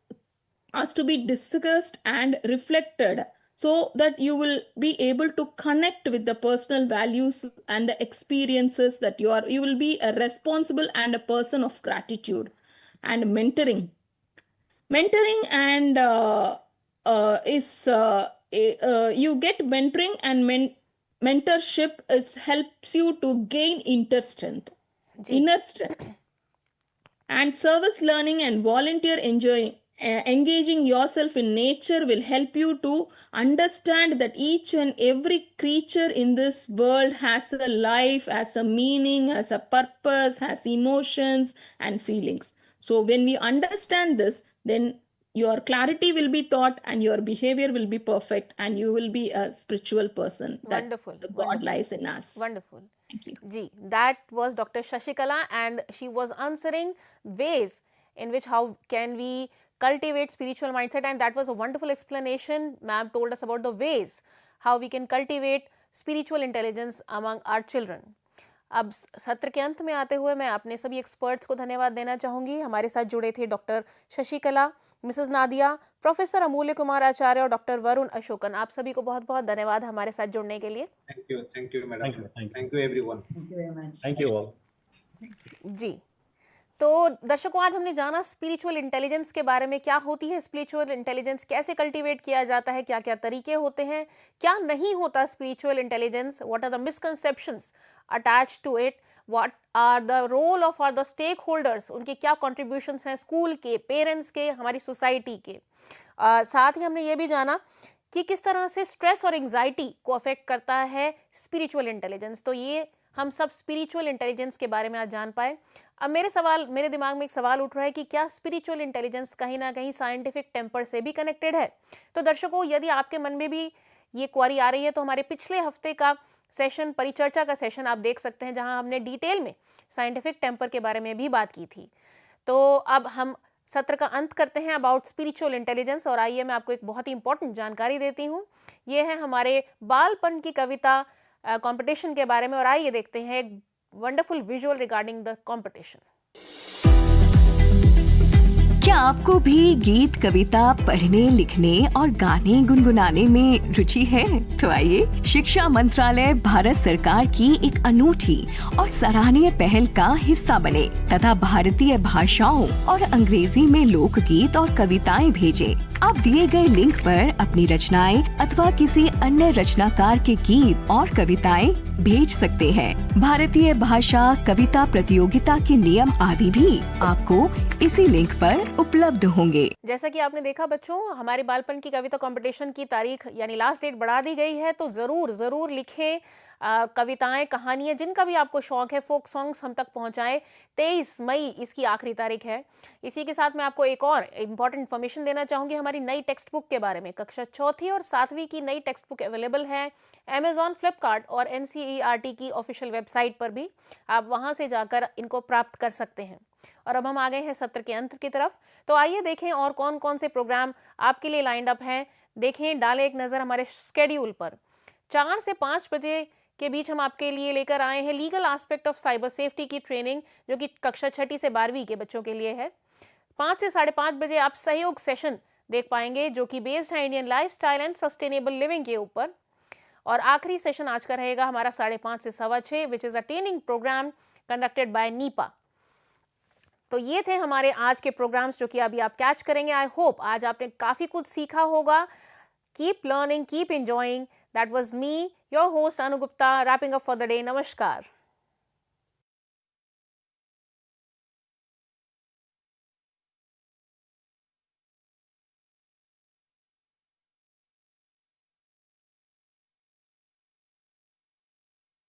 has to be discussed and reflected, so that you will be able to connect with the personal values and the experiences that you will be a responsible and a person of gratitude. And mentoring. Mentoring and you get mentoring and mentorship helps you to gain inner strength. And service learning and volunteer engaging yourself in nature will help you to understand that each and every creature in this world has a life, has a meaning, has a purpose, has emotions and feelings. So when we understand this, then your clarity will be taught and your behavior will be perfect and you will be a spiritual person. Wonderful. That God lies in us. Wonderful. Thank you. Ji, that was Dr. Shashikala, and she was answering ways in which how can we cultivate spiritual mindset, and that was a wonderful explanation. Ma'am told us about the ways how we can cultivate spiritual intelligence among our children. अब सत्र के अंत में आते हुए मैं अपने सभी एक्सपर्ट्स को धन्यवाद देना चाहूँगी। हमारे साथ जुड़े थे doctor Shashikala, Mrs Nadia, professor Amulya Kumar आचार्य और डॉक्टर वरुण अशोकन। आप सभी को बहुत बहुत धन्यवाद हमारे साथ जुड़ने के लिए। Thank you madam, thank you everyone, Thank you very much. Thank you all. जी, तो दर्शकों, आज हमने जाना स्पिरिचुअल इंटेलिजेंस के बारे में। क्या होती है स्पिरिचुअल इंटेलिजेंस, कैसे कल्टीवेट किया जाता है, क्या क्या तरीके होते हैं, क्या नहीं होता spiritual intelligence, what are the misconceptions attached to it, what are the role of are the stake holders, उनके क्या कॉन्ट्रीब्यूशंस हैं स्कूल के, पेरेंट्स के, हमारी सोसाइटी के। साथ ही हमने ये भी जाना कि किस तरह से स्ट्रेस और एंग्जाइटी को अफेक्ट करता है स्पिरिचुअल इंटेलिजेंस। तो ये हम सब स्पिरिचुअल इंटेलिजेंस के बारे में आज जान पाए। अब मेरे दिमाग में एक सवाल उठ रहा है कि क्या स्पिरिचुअल इंटेलिजेंस कहीं ना कहीं साइंटिफिक टेम्पर से भी कनेक्टेड है? तो दर्शकों, यदि आपके मन में भी ये क्वेरी आ रही है तो हमारे पिछले हफ्ते का सेशन, परिचर्चा का सेशन आप देख सकते हैं, जहां हमने डिटेल में साइंटिफिक टेम्पर के बारे में भी बात की थी। तो अब हम सत्र का अंत करते हैं अबाउट स्पिरिचुअल इंटेलिजेंस, और आइए मैं आपको एक बहुत ही इंपॉर्टेंट जानकारी देती हूँ। ये है हमारे बालपन की कविता कंपटीशन के बारे में, और आइए देखते हैं एक wonderful visual regarding the competition. क्या आपको भी गीत, कविता पढ़ने, लिखने और गाने गुनगुनाने में रुचि है? तो आइए शिक्षा मंत्रालय भारत सरकार की एक अनूठी और सराहनीय पहल का हिस्सा बने तथा भारतीय भाषाओं और अंग्रेजी में लोकगीत और कविताएं भेजें। आप दिए गए लिंक पर अपनी रचनाएं अथवा किसी अन्य रचनाकार के गीत और कविताएं भेज सकते हैं। भारतीय भाषा कविता प्रतियोगिता के नियम आदि भी आपको इसी लिंक पर उपलब्ध होंगे। जैसा कि आपने देखा बच्चों, हमारे बालपन की कविता कंपटीशन की तारीख यानी लास्ट डेट बढ़ा दी गई है, तो जरूर लिखें कविताएं, कहानियां, जिनका भी आपको शौक है, फोक सॉन्ग्स हम तक पहुंचाएं। 23 मई इसकी आखिरी तारीख है। इसी के साथ मैं आपको एक और इम्पॉर्टेंट इन्फॉर्मेशन देना चाहूंगी हमारी नई टेक्स्ट बुक के बारे में। कक्षा 4वीं और 7वीं की नई टेक्स्ट बुक अवेलेबल है अमेजॉन, फ्लिपकार्ट और NCERT की ऑफिशियल वेबसाइट पर भी। आप वहां से जाकर इनको प्राप्त कर सकते हैं। और अब हम आ गए हैं सत्र के अंत की तरफ, तो आइए देखें और कौन कौन से प्रोग्राम आपके लिए लाइंड अप हैं। देखें, डालें एक नज़र हमारे शेड्यूल पर। 4 से 5 बजे के बीच हम आपके लिए लेकर आए हैं legal aspect of cyber safety की ट्रेनिंग, जो कि कक्षा 6ठी से 12वीं के बच्चों के लिए है। 5 से 5:30 बजे आप सहयोग सेशन देख पाएंगे, जो कि बेस्ड है Indian lifestyle and sustainable living के ऊपर। और आखिरी सेशन आज का रहेगा हमारा 5:30 से 6:15, which is a training program conducted by NIEPA. तो ये थे हमारे आज के प्रोग्राम्स, जो कि अभी आप कैच करेंगे। आई होप आज आपने काफ़ी कुछ सीखा होगा। Keep learning, keep enjoying. That was me, your host Anu Gupta, wrapping up for the day. Namaskar.